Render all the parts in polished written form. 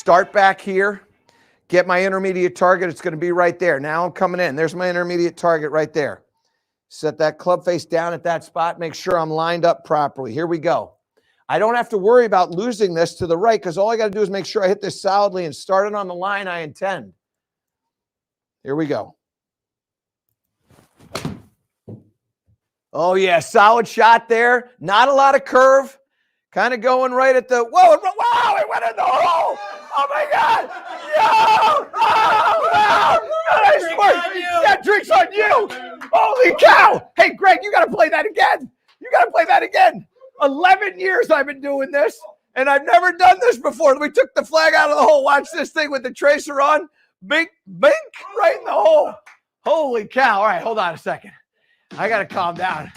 start back here, get my intermediate target. It's going to be right there. Now I'm coming in. There's my intermediate target right there. Set that club face down at that spot. Make sure I'm lined up properly. Here we go. I don't have to worry about losing this to the right because all I got to do is make sure I hit this solidly and start it on the line I intend. Here we go. Oh, yeah, solid shot there. Not a lot of curve. Kind of going right at the, whoa, wow, it went in the hole. Oh, my God. Yo, oh, wow. Yeah, drinks on you. Holy cow. Hey, Greg, you got to play that again. You got to play that again. 11 years I've been doing this, and I've never done this before. We took the flag out of the hole. Watch this thing with the tracer on. Bink, bink, right in the hole. Holy cow. All right, hold on a second. I got to calm down.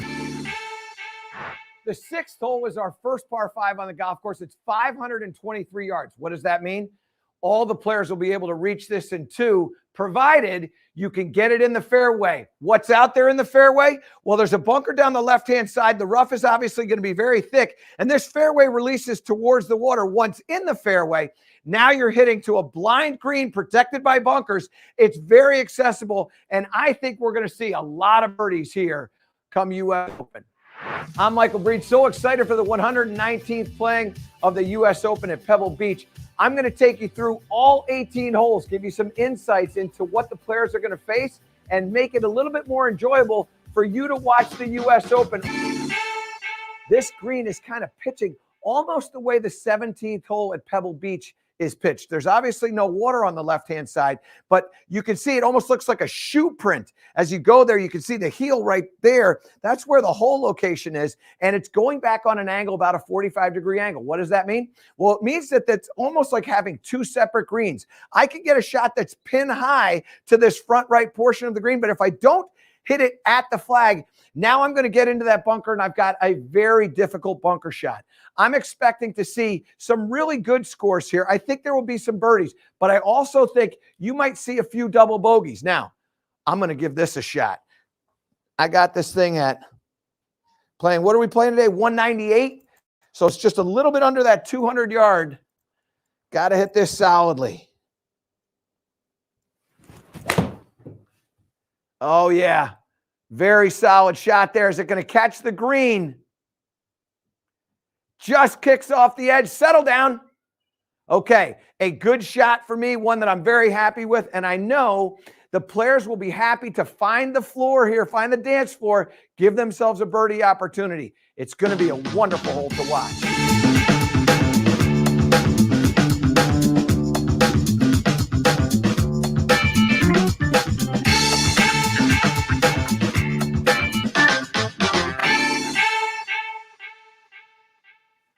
The 6th hole was our first par 5 on the golf course. It's 523 yards. What does that mean? All the players will be able to reach this in 2, provided you can get it in the fairway. What's out there in the fairway? Well, there's a bunker down the left-hand side. The rough is obviously going to be very thick, and this fairway releases towards the water. Once in the fairway, now you're hitting to a blind green protected by bunkers. It's very accessible, and I think we're going to see a lot of birdies here come U.S. Open. I'm Michael Breed, so excited for the 119th playing of the U.S. Open at Pebble Beach. I'm going to take you through all 18 holes, give you some insights into what the players are going to face, and make it a little bit more enjoyable for you to watch the U.S. Open. This green is kind of pitching almost the way the 17th hole at Pebble Beach is pitched. There's obviously no water on the left-hand side, but you can see it almost looks like a shoe print. As you go there, you can see the heel right there. That's where the hole location is, and it's going back on an angle, about a 45-degree angle. What does that mean? Well, it means that that's almost like having 2 separate greens. I can get a shot that's pin high to this front right portion of the green, but if I don't hit it at the flag, now I'm going to get into that bunker, and I've got a very difficult bunker shot. I'm expecting to see some really good scores here. I think there will be some birdies, but I also think you might see a few double bogeys. Now, I'm going to give this a shot. I got this thing at playing, what are we playing today? 198. So it's just a little bit under that 200 yard. Got to hit this solidly. Oh, yeah. Very solid shot there. Is it going to catch the green? Just kicks off the edge. Settle down. Okay, a good shot for me, one that I'm very happy with, and I know the players will be happy to find the floor here, find the dance floor, give themselves a birdie opportunity. It's going to be a wonderful hole to watch.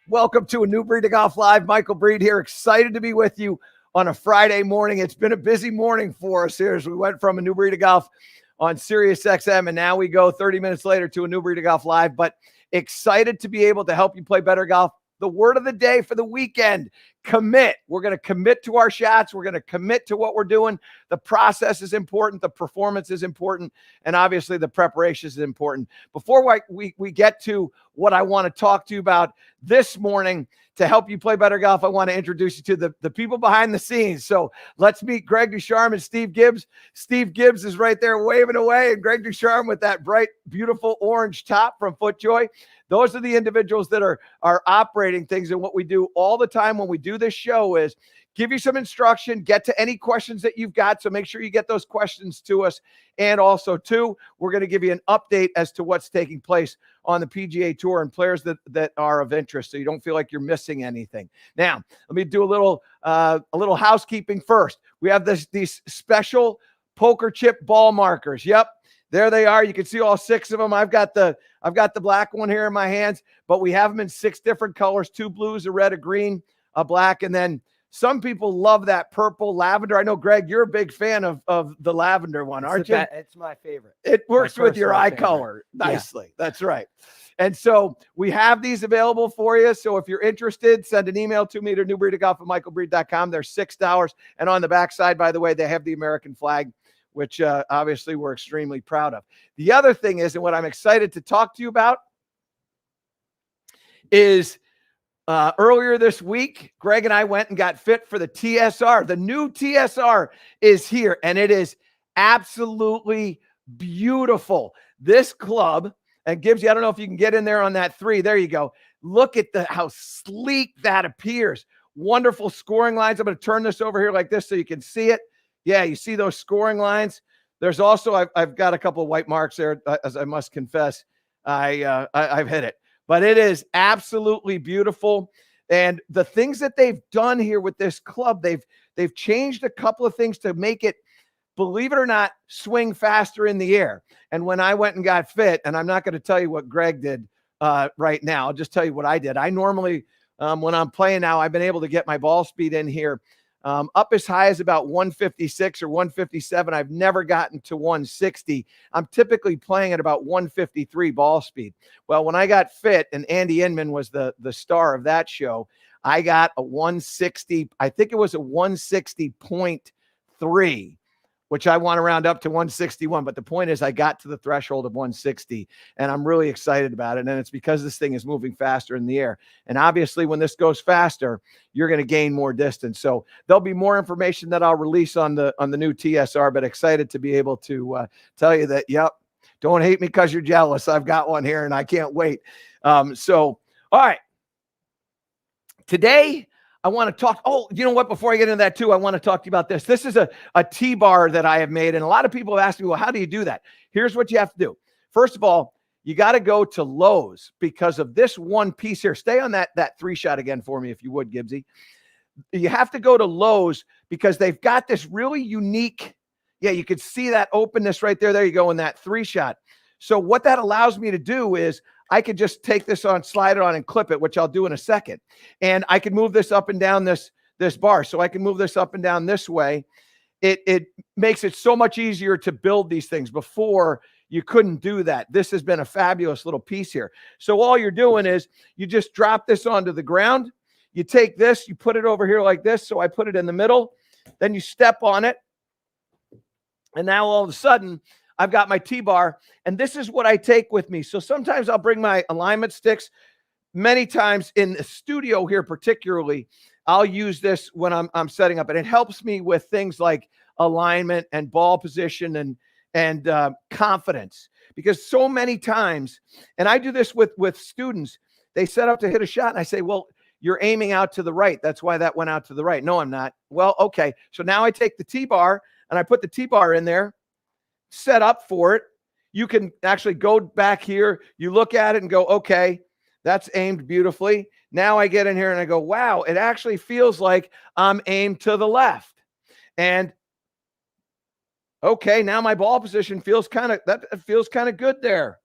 Welcome to A New Breed of Golf Live. Michael Breed here, excited to be with you on a Friday morning. It's been a busy morning for us here as we went from A New Breed of Golf on Sirius XM, and now we go 30 minutes later to A New Breed of Golf Live, but excited to be able to help you play better golf. The word of the day for the weekend, commit. We're going to commit to our shots. We're going to commit to what we're doing. The process is important. The performance is important. And obviously the preparation is important. Before we get to what I want to talk to you about this morning to help you play better golf, I want to introduce you to the people behind the scenes. So let's meet Greg Ducharme and Steve Gibbs. Steve Gibbs is right there waving away, and Greg Ducharme with that bright, beautiful orange top from FootJoy. Those are the individuals that are operating things. And what we do all the time when we do this show is give you some instruction, get to any questions that you've got. So make sure you get those questions to us. And also, too, we're going to give you an update as to what's taking place on the PGA Tour and players that are of interest, so you don't feel like you're missing anything. Now, let me do a little housekeeping first. We have these special poker chip ball markers. Yep. There they are. You can see all 6 of them. I've got the black one here in my hands, but we have them in 6 different colors: 2 blues, a red, a green, a black, and then some people love that purple lavender. I know, Greg, you're a big fan of the lavender one, aren't you? It's my favorite. It works with your eye color nicely. Yeah. That's right. And so we have these available for you. So if you're interested, send an email to me to newbreedofgolf@michaelbreed.com. They're $6. And on the backside, by the way, they have the American flag, which obviously we're extremely proud of. The other thing is, and what I'm excited to talk to you about, is Earlier this week, Greg and I went and got fit for the TSR. The new TSR is here, and it is absolutely beautiful. This club, and Gibbsy, I don't know if you can get in there on that 3. There you go. Look at how sleek that appears. Wonderful scoring lines. I'm going to turn this over here like this so you can see it. Yeah, you see those scoring lines. There's also, I've got a couple of white marks there, as I must confess. I've hit it. But it is absolutely beautiful. And the things that they've done here with this club, they've changed a couple of things to make it, believe it or not, swing faster in the air. And when I went and got fit, and I'm not going to tell you what Greg did right now, I'll just tell you what I did. I normally, when I'm playing now, I've been able to get my ball speed in here up as high as about 156 or 157. I've never gotten to 160. I'm typically playing at about 153 ball speed. Well, when I got fit, and Andy Inman was the star of that show, I got a 160. I think it was a 160.3, which I want to round up to 161. But the point is I got to the threshold of 160, and I'm really excited about it. And it's because this thing is moving faster in the air. And obviously when this goes faster, you're going to gain more distance. So there'll be more information that I'll release on the new TSR, but excited to be able to tell you that, yep, don't hate me because you're jealous. I've got one here and I can't wait. All right. Today, I want to talk. Oh, you know what? Before I get into that too, I want to talk to you about this. This is a T-bar that I have made. And a lot of people have asked me, well, how do you do that? Here's what you have to do. First of all, you got to go to Lowe's because of this one piece here. Stay on that 3-shot again for me, if you would, Gibbsy. You have to go to Lowe's because they've got this really unique, yeah, you could see that openness right there. There you go in that 3-shot. So what that allows me to do is I could just take this on, slide it on, and clip it, which I'll do in a second. And I can move this up and down this bar. So I can move this up and down this way. It makes it so much easier to build these things. Before, you couldn't do that. This has been a fabulous little piece here. So all you're doing is you just drop this onto the ground. You take this, you put it over here like this. So I put it in the middle. Then you step on it. And now all of a sudden, I've got my T-bar, and this is what I take with me. So sometimes I'll bring my alignment sticks. Many times in the studio here particularly, I'll use this when I'm setting up, and it helps me with things like alignment and ball position and confidence. Because so many times, and I do this with students, they set up to hit a shot, and I say, well, you're aiming out to the right. That's why that went out to the right. No, I'm not. Well, okay. So now I take the T-bar, and I put the T-bar in there, set up for it. You can actually go back here. You look at it and go, okay, that's aimed beautifully. Now I get in here and I go, wow, it actually feels like I'm aimed to the left. And okay, now my ball position feels kind of good there.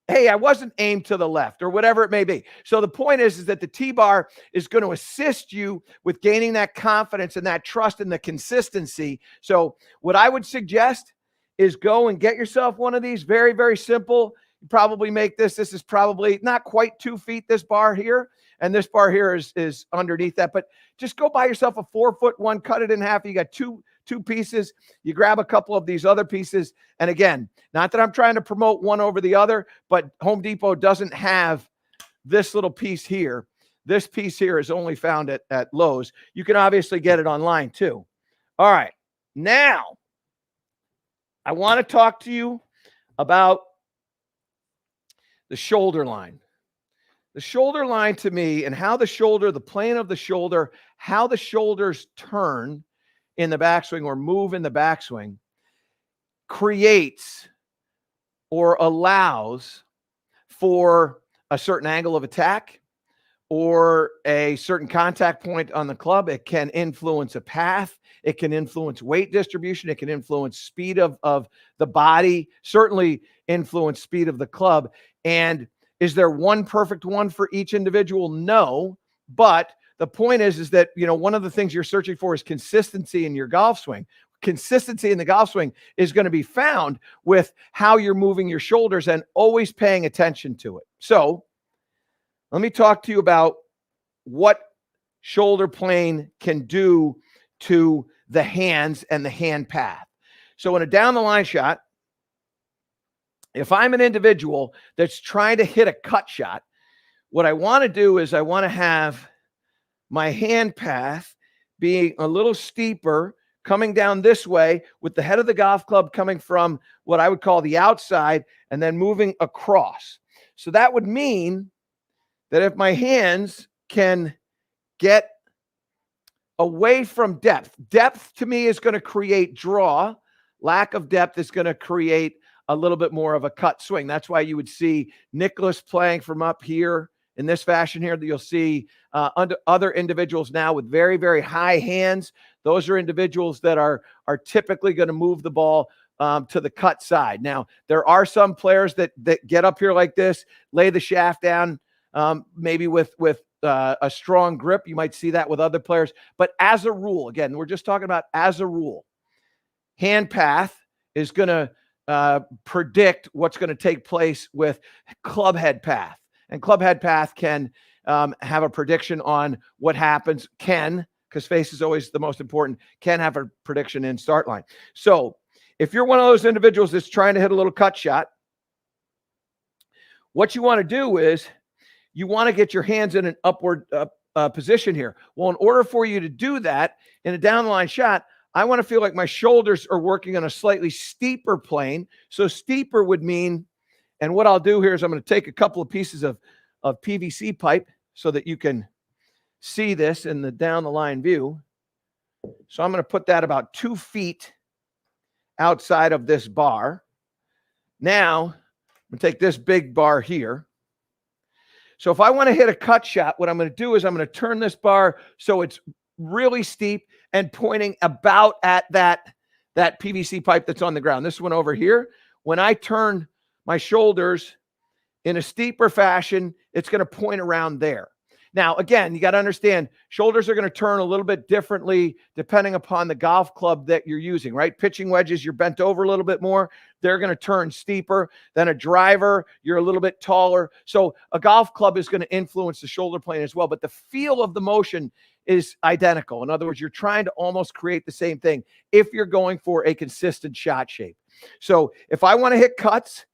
Hey, I wasn't aimed to the left or whatever it may be. So the point is that the T-bar is going to assist you with gaining that confidence and that trust and the consistency. So what I would suggest is go and get yourself one of these. Very, very simple. You probably make this. This is probably not quite 2 feet, this bar here. And this bar here is underneath that. But just go buy yourself a 4-foot one, cut it in half. You got two pieces. You grab a couple of these other pieces. And again, not that I'm trying to promote one over the other, but Home Depot doesn't have this little piece here. This piece here is only found at Lowe's. You can obviously get it online too. All right. Now, I want to talk to you about the shoulder line. The shoulder line to me, and how the plane of the shoulder, how the shoulders turn in the backswing or move in the backswing, creates or allows for a certain angle of attack or a certain contact point on the club. It can influence a path. It can influence weight distribution. It can influence speed of the body, certainly influence speed of the club. And is there one perfect one for each individual? No, but the point is that, one of the things you're searching for is consistency in your golf swing. Consistency in the golf swing is going to be found with how you're moving your shoulders and always paying attention to it. So let me talk to you about what shoulder plane can do to the hands and the hand path. So in a down the line shot, if I'm an individual that's trying to hit a cut shot, what I want to do is I want to have my hand path being a little steeper, coming down this way with the head of the golf club coming from what I would call the outside and then moving across. So that would mean that if my hands can get away from depth, depth to me is going to create draw. Lack of depth is going to create a little bit more of a cut swing. That's why you would see Nicholas playing from up here in this fashion here, that you'll see other individuals now with very, very high hands. Those are individuals that are typically going to move the ball to the cut side. Now, there are some players that get up here like this, lay the shaft down, maybe with a strong grip. You might see that with other players. But as a rule, again, we're just talking about as a rule, hand path is going to predict what's going to take place with club head path. And club head path can have a prediction on what happens, because face is always the most important, can have a prediction in start line. So if you're one of those individuals that's trying to hit a little cut shot, what you want to do is you want to get your hands in an upward position here. Well, in order for you to do that in a down the line shot, I want to feel like my shoulders are working on a slightly steeper plane. So steeper would mean, and what I'll do here is I'm going to take a couple of pieces of PVC pipe so that you can see this in the down the line view. So I'm going to put that about 2 feet outside of this bar. Now, I'm going to take this big bar here. So if I want to hit a cut shot, what I'm going to do is I'm going to turn this bar so it's really steep and pointing about at that PVC pipe that's on the ground. This one over here, when I turn my shoulders in a steeper fashion, it's going to point around there. Now, again, you got to understand, shoulders are going to turn a little bit differently depending upon the golf club that you're using, right? Pitching wedges, you're bent over a little bit more. They're going to turn steeper than a driver. You're a little bit taller. So a golf club is going to influence the shoulder plane as well, but the feel of the motion is identical. In other words, you're trying to almost create the same thing if you're going for a consistent shot shape. So if I want to hit cuts,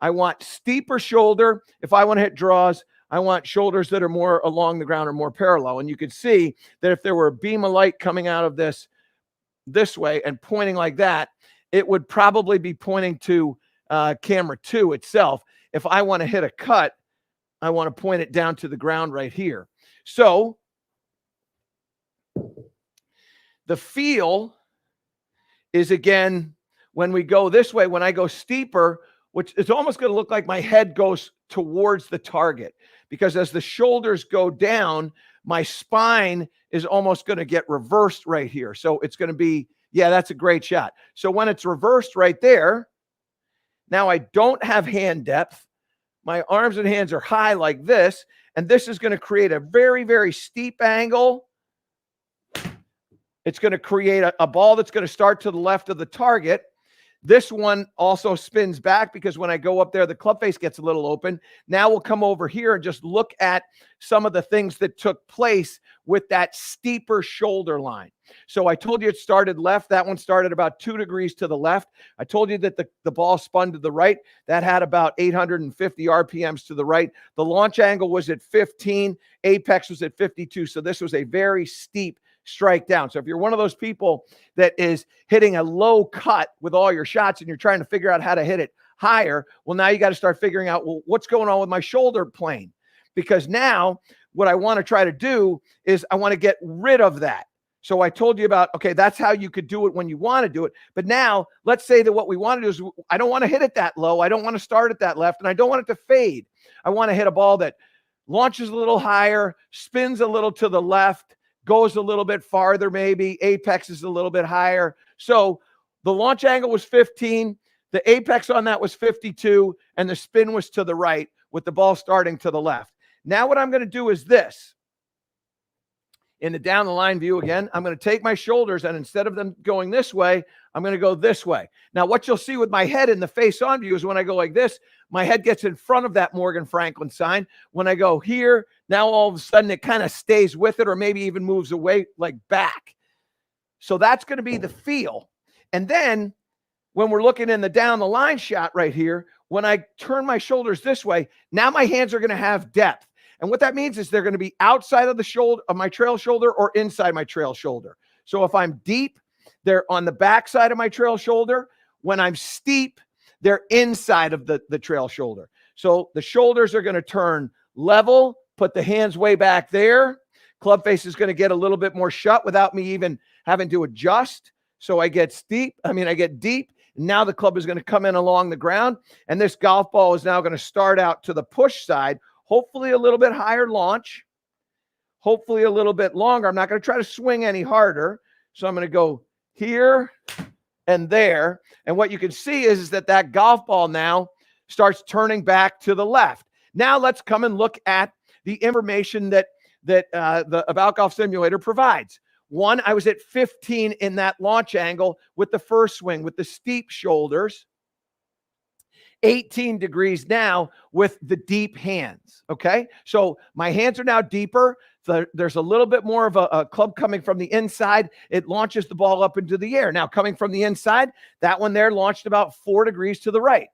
I want steeper shoulder. If I want to hit draws, I want shoulders that are more along the ground or more parallel. And you could see that if there were a beam of light coming out of this way and pointing like that, it would probably be pointing to camera 2 itself. If I want to hit a cut, I want to point it down to the ground right here. So the feel is, again, when we go this way, when I go steeper, which is almost going to look like my head goes towards the target, because as the shoulders go down, my spine is almost going to get reversed right here. So it's going to be, yeah, that's a great shot. So when it's reversed right there, now I don't have hand depth. My arms and hands are high like this, and this is going to create a very, very steep angle. It's going to create a ball that's going to start to the left of the target. This one also spins back because when I go up there, the club face gets a little open. Now we'll come over here and just look at some of the things that took place with that steeper shoulder line. So I told you it started left. That one started about 2 degrees to the left. I told you that the ball spun to the right. That had about 850 RPMs to the right. The launch angle was at 15. Apex was at 52. So this was a very steep strike down. So if you're one of those people that is hitting a low cut with all your shots and you're trying to figure out how to hit it higher, well, now you got to start figuring out, well, what's going on with my shoulder plane? Because now what I want to try to do is I want to get rid of that. So I told you about, okay, that's how you could do it when you want to do it. But now let's say that what we want to do is I don't want to hit it that low. I don't want to start at that left, and I don't want it to fade. I want to hit a ball that launches a little higher, spins a little to the left, goes a little bit farther, maybe apex is a little bit higher. So the launch angle was 15, the apex on that was 52, and the spin was to the right with the ball starting to the left. Now what I'm going to do is this. In the down the line view again, I'm going to take my shoulders, and instead of them going this way, I'm going to go this way. Now what you'll see with my head in the face on view is when I go like this, my head gets in front of that Morgan Franklin sign. When I go here, now all of a sudden it kind of stays with it or maybe even moves away like back. So that's going to be the feel. And then when we're looking in the down the line shot right here, when I turn my shoulders this way, now my hands are going to have depth. And what that means is they're going to be outside of the shoulder of my trail shoulder or inside my trail shoulder. So if I'm deep, they're on the back side of my trail shoulder. When I'm steep, they're inside of the trail shoulder. So the shoulders are going to turn level, put the hands way back there. Club face is going to get a little bit more shut without me even having to adjust. So I get deep. Now the club is going to come in along the ground, and this golf ball is now going to start out to the push side, hopefully a little bit higher launch, hopefully a little bit longer. I'm not going to try to swing any harder. So I'm going to go here and there. And what you can see is that golf ball now starts turning back to the left. Now let's come and look at the information that the About Golf Simulator provides. One, I was at 15 in that launch angle with the first swing, with the steep shoulders. 18 degrees now with the deep hands, okay? So my hands are now deeper. There's a little bit more of a club coming from the inside. It launches the ball up into the air. Now, coming from the inside, that one there launched about 4 degrees to the right.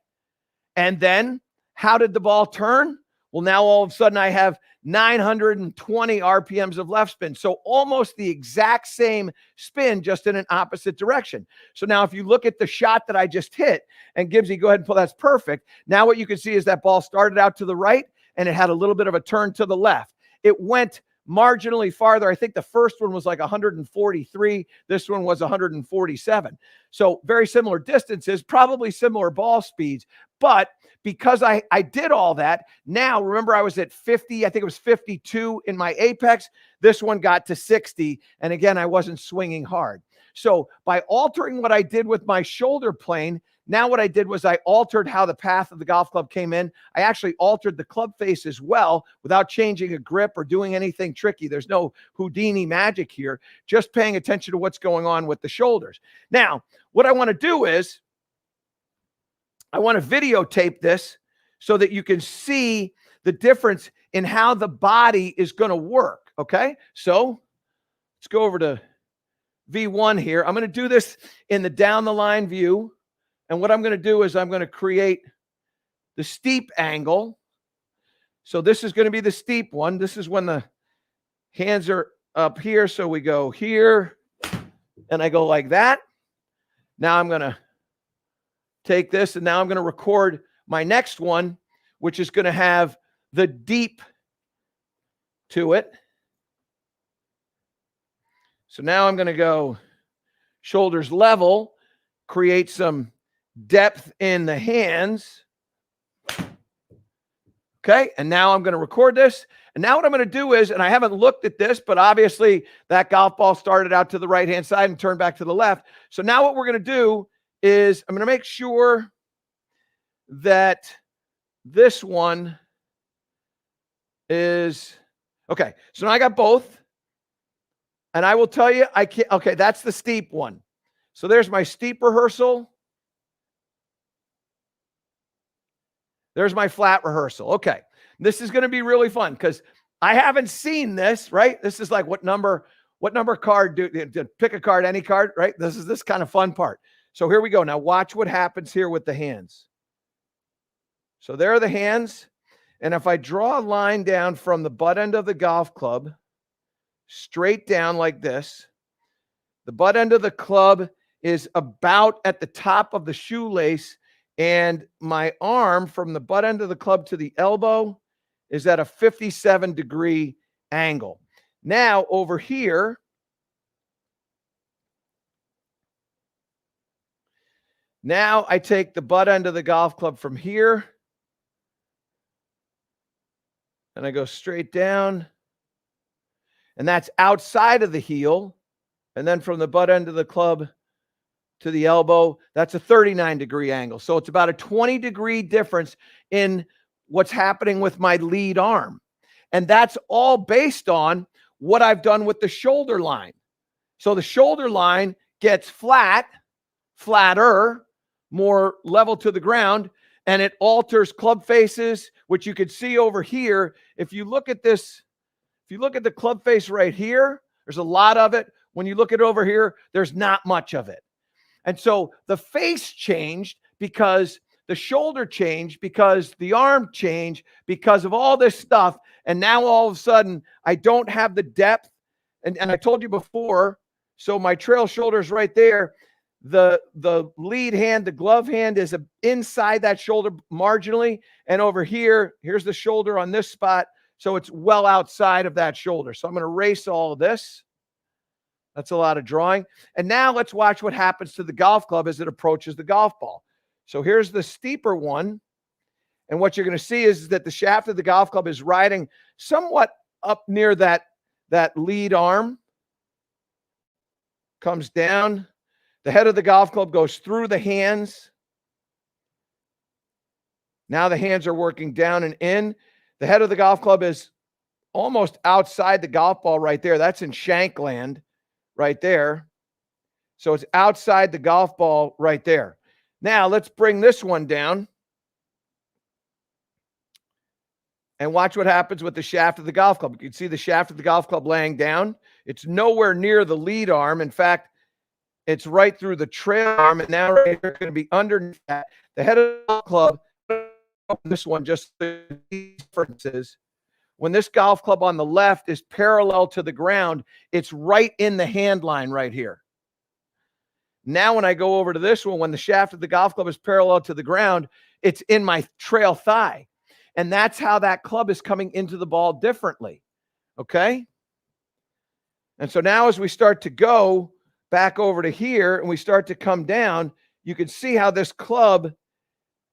And then, how did the ball turn? Well, now all of a sudden I have 920 RPMs of left spin. So almost the exact same spin, just in an opposite direction. So now if you look at the shot that I just hit, and Gibbsy, go ahead and pull, that's perfect. Now what you can see is that ball started out to the right and it had a little bit of a turn to the left. It went marginally farther. I think the first one was like 143. This one was 147. So very similar distances, probably similar ball speeds, but because I did all that, now remember I was at 50, I think it was 52 in my apex. This one got to 60. And again, I wasn't swinging hard. So by altering what I did with my shoulder plane, now what I did was I altered how the path of the golf club came in. I actually altered the club face as well without changing a grip or doing anything tricky. There's no Houdini magic here, just paying attention to what's going on with the shoulders. Now, what I want to do is I want to videotape this so that you can see the difference in how the body is going to work, okay? So let's go over to V1 here. I'm going to do this in the down the line view. And what I'm going to do is I'm going to create the steep angle. So this is going to be the steep one. This is when the hands are up here. So we go here and I go like that. Now I'm going to take this and now I'm going to record my next one, which is going to have the deep to it. So now I'm going to go shoulders level, create some depth in the hands. Okay. And now I'm going to record this. And now what I'm going to do is, and I haven't looked at this, but obviously that golf ball started out to the right-hand side and turned back to the left. So now what we're going to do is I'm going to make sure that this one is okay. So now I got both. And I will tell you, I can't. Okay, that's the steep one. So there's my steep rehearsal. There's my flat rehearsal. Okay. This is going to be really fun because I haven't seen this, right? This is like what number card do pick a card, any card, right? This is this kind of fun part. So here we go. Now watch what happens here with the hands. So there are the hands. And if I draw a line down from the butt end of the golf club, straight down like this, the butt end of the club is about at the top of the shoelace. And my arm from the butt end of the club to the elbow is at a 57-degree angle. Now over here, now I take the butt end of the golf club from here and I go straight down, and that's outside of the heel. And then from the butt end of the club to the elbow, that's a 39-degree angle. So it's about a 20-degree difference in what's happening with my lead arm. And that's all based on what I've done with the shoulder line. So the shoulder line gets flatter, more level to the ground, and it alters club faces, which you could see over here. If you look at this, if you look at the club face right here, there's a lot of it. When you look at over here, there's not much of it. And so the face changed because the shoulder changed, because the arm changed, because of all this stuff. And now all of a sudden, I don't have the depth. And I told you before, so my trail shoulder is right there. The lead hand, the glove hand is inside that shoulder marginally. And over here, here's the shoulder on this spot. So it's well outside of that shoulder. So I'm going to erase all of this. That's a lot of drawing. And now let's watch what happens to the golf club as it approaches the golf ball. So here's the steeper one. And what you're going to see is that the shaft of the golf club is riding somewhat up near that lead arm. Comes down. The head of the golf club goes through the hands. Now the hands are working down and in. The head of the golf club is almost outside the golf ball right there. That's in shank land right there. So it's outside the golf ball right there. Now let's bring this one down. And watch what happens with the shaft of the golf club. You can see the shaft of the golf club laying down. It's nowhere near the lead arm. In fact, it's right through the trail arm. And now right here, going to be underneath that. The head of the golf club, this one, just the differences. When this golf club on the left is parallel to the ground, it's right in the hand line right here. Now when I go over to this one, when the shaft of the golf club is parallel to the ground, it's in my trail thigh. And that's how that club is coming into the ball differently. Okay? And so now as we start to go back over to here and we start to come down, you can see how this club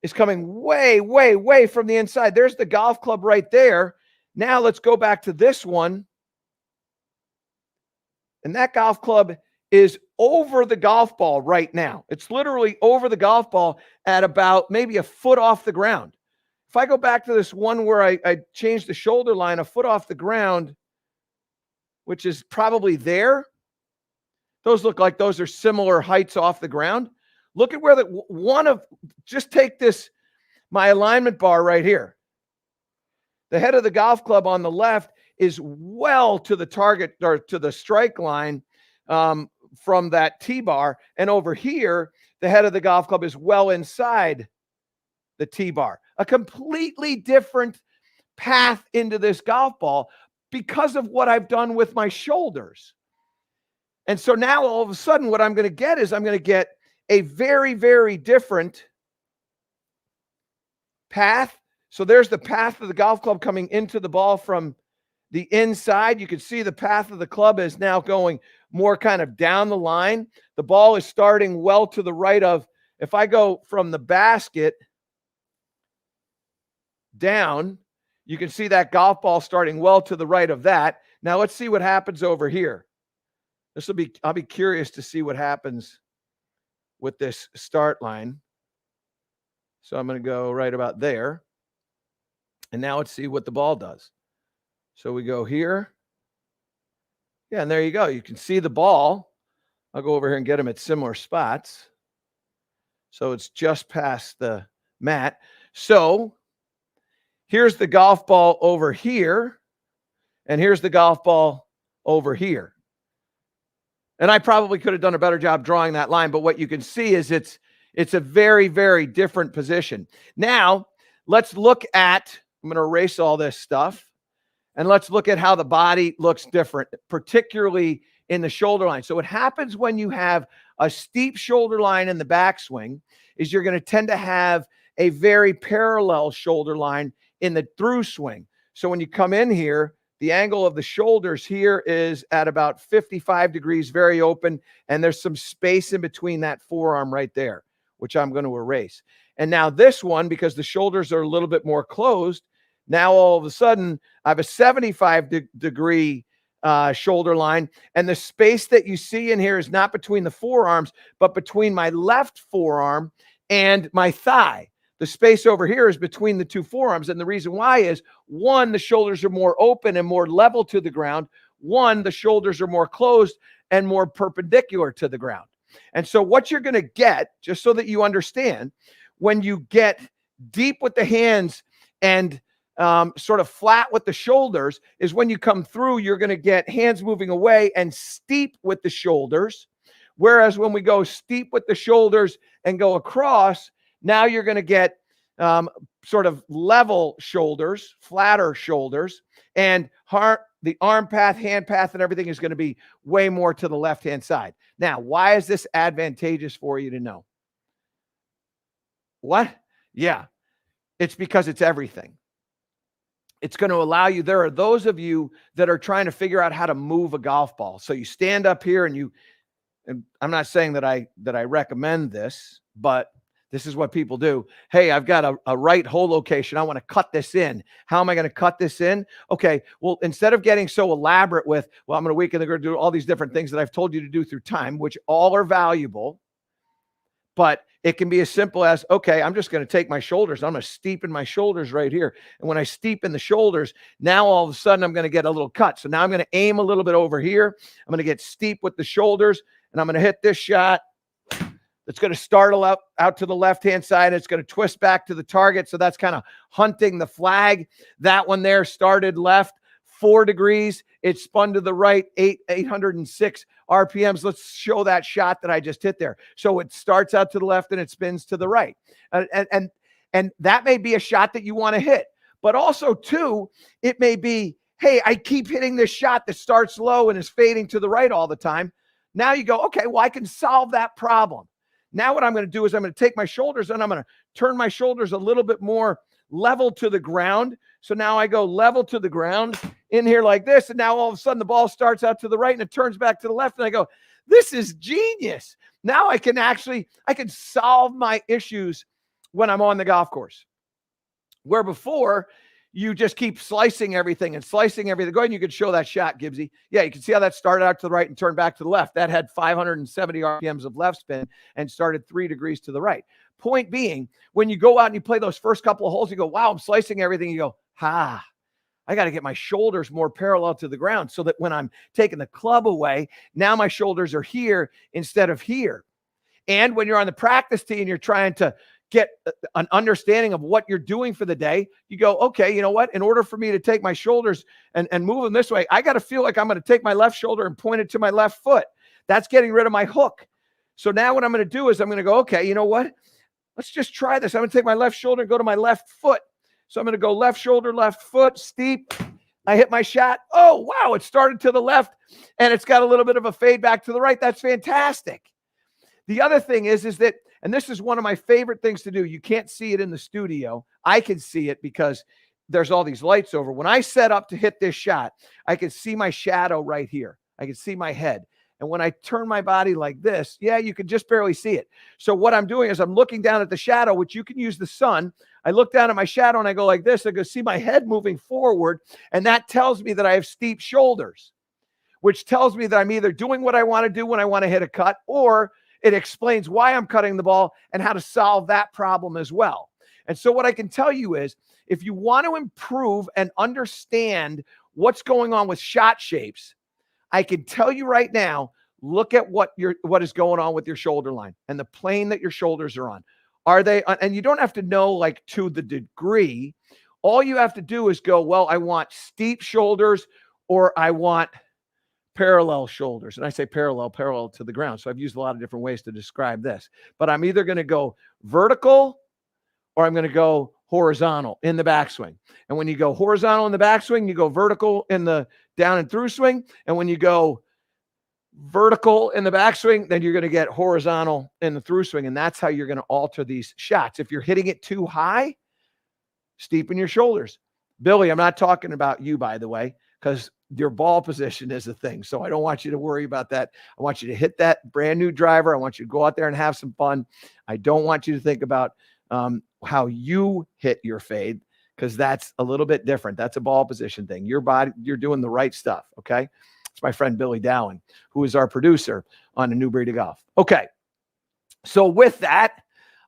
is coming way, way, way from the inside. There's the golf club right there. Now let's go back to this one. And that golf club is over the golf ball right now. It's literally over the golf ball at about maybe a foot off the ground. If I go back to this one where I changed the shoulder line a foot off the ground, which is probably there, those look like those are similar heights off the ground. Look at where just take this, my alignment bar right here. The head of the golf club on the left is well to the target or to the strike line from that tee bar. And over here, the head of the golf club is well inside the tee bar. A completely different path into this golf ball because of what I've done with my shoulders. And so now all of a sudden what I'm going to get is I'm going to get a very, very different path. So there's the path of the golf club coming into the ball from the inside. You can see the path of the club is now going more kind of down the line. The ball is starting well to the right of, if I go from the basket down, you can see that golf ball starting well to the right of that. Now let's see what happens over here. I'll be curious to see what happens with this start line. So I'm going to go right about there. And now let's see what the ball does. So we go here. Yeah, and there you go. You can see the ball. I'll go over here and get them at similar spots. So it's just past the mat. So here's the golf ball over here. And here's the golf ball over here. And I probably could have done a better job drawing that line, but what you can see is it's a very, very different position. Now, let's look at, I'm going to erase all this stuff, and let's look at how the body looks different, particularly in the shoulder line. So what happens when you have a steep shoulder line in the backswing is you're going to tend to have a very parallel shoulder line in the through swing. So when you come in here, the angle of the shoulders here is at about 55 degrees, very open, and there's some space in between that forearm right there, which I'm going to erase. And now this one, because the shoulders are a little bit more closed, now all of a sudden I have a 75-degree shoulder line, and the space that you see in here is not between the forearms, but between my left forearm and my thigh. The space over here is between the two forearms. And the reason why is, one, the shoulders are more open and more level to the ground. One, the shoulders are more closed and more perpendicular to the ground. And so what you're going to get, just so that you understand, when you get deep with the hands and sort of flat with the shoulders, is when you come through, you're going to get hands moving away and steep with the shoulders. Whereas when we go steep with the shoulders and go across, now you're going to get sort of level shoulders, flatter shoulders, and the arm path, hand path, and everything is going to be way more to the left-hand side. Now, why is this advantageous for you to know? What? Yeah, it's because it's everything. It's going to allow you. There are those of you that are trying to figure out how to move a golf ball. So you stand up here and I'm not saying that I recommend this, but this is what people do. Hey, I've got a right hole location. I want to cut this in. How am I going to cut this in? Okay, well, instead of getting so elaborate with, well, I'm going to weaken the girth, do all these different things that I've told you to do through time, which all are valuable, but it can be as simple as, okay, I'm just going to take my shoulders. I'm going to steepen my shoulders right here. And when I steepen the shoulders, now all of a sudden I'm going to get a little cut. So now I'm going to aim a little bit over here. I'm going to get steep with the shoulders, and I'm going to hit this shot. It's going to startle out to the left-hand side. It's going to twist back to the target. So that's kind of hunting the flag. That one there started left, 4 degrees. It spun to the right, 806 RPMs. Let's show that shot that I just hit there. So it starts out to the left and it spins to the right. And that may be a shot that you want to hit. But also, too, it may be, hey, I keep hitting this shot that starts low and is fading to the right all the time. Now you go, okay, well, I can solve that problem. Now what I'm going to do is I'm going to take my shoulders and I'm going to turn my shoulders a little bit more level to the ground. So now I go level to the ground in here like this. And now all of a sudden the ball starts out to the right and it turns back to the left. And I go, this is genius. Now I can solve my issues when I'm on the golf course. Where before you just keep slicing everything. Go ahead and you can show that shot, Gibbsy. Yeah, you can see how that started out to the right and turned back to the left. That had 570 RPMs of left spin and started 3 degrees to the right. Point being, when you go out and you play those first couple of holes, you go, wow, I'm slicing everything. You go, I got to get my shoulders more parallel to the ground so that when I'm taking the club away, now my shoulders are here instead of here. And when you're on the practice tee and you're trying to get an understanding of what you're doing for the day, you go, okay, you know what? In order for me to take my shoulders and move them this way, I got to feel like I'm going to take my left shoulder and point it to my left foot. That's getting rid of my hook. So now what I'm going to do is I'm going to go, okay, you know what? Let's just try this. I'm going to take my left shoulder and go to my left foot. So I'm going to go left shoulder, left foot, steep. I hit my shot. Oh, wow, it started to the left and it's got a little bit of a fade back to the right. That's fantastic. The other thing is that, and this is one of my favorite things to do. You can't see it in the studio. I can see it because there's all these lights over. When I set up to hit this shot, I can see my shadow right here. I can see my head. And when I turn my body like this, yeah, you can just barely see it. So what I'm doing is I'm looking down at the shadow, which you can use the sun. I look down at my shadow and I go like this. I go see my head moving forward. And that tells me that I have steep shoulders, which tells me that I'm either doing what I want to do when I want to hit a cut, or it explains why I'm cutting the ball and how to solve that problem as well. And so what I can tell you is, if you want to improve and understand what's going on with shot shapes, I can tell you right now, look at what is going on with your shoulder line and the plane that your shoulders are on. Are they, and you don't have to know like to the degree. All you have to do is go, well, I want steep shoulders or I want parallel shoulders. And I say parallel to the ground. So I've used a lot of different ways to describe this, but I'm either going to go vertical or I'm going to go horizontal in the backswing. And when you go horizontal in the backswing, you go vertical in the down and through swing. And when you go vertical in the backswing, then you're going to get horizontal in the through swing. And that's how you're going to alter these shots. If you're hitting it too high, steepen your shoulders. Billy, I'm not talking about you, by the way, because your ball position is a thing. So I don't want you to worry about that. I want you to hit that brand new driver. I want you to go out there and have some fun. I don't want you to think about how you hit your fade, because that's a little bit different. That's a ball position thing. Your body, you're doing the right stuff. Okay. It's my friend Billy Dowling, who is our producer on A New Breed of Golf. Okay. So with that,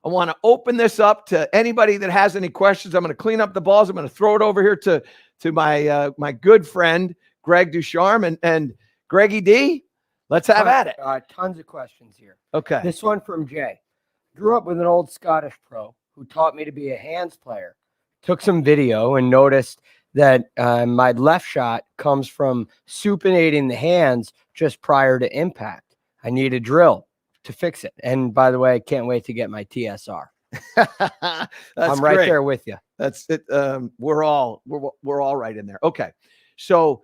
I want to open this up to anybody that has any questions. I'm going to clean up the balls. I'm going to throw it over here to my good friend, Greg Ducharme, and Greggy D. Let's have at it. Tons of questions here. Okay. This one from Jay. Grew up with an old Scottish pro who taught me to be a hands player. Took some video and noticed that my left shot comes from supinating the hands just prior to impact. I need a drill to fix it. And by the way, I can't wait to get my TSR. That's I'm right great. there with you. That's it. We're all right in there. Okay. So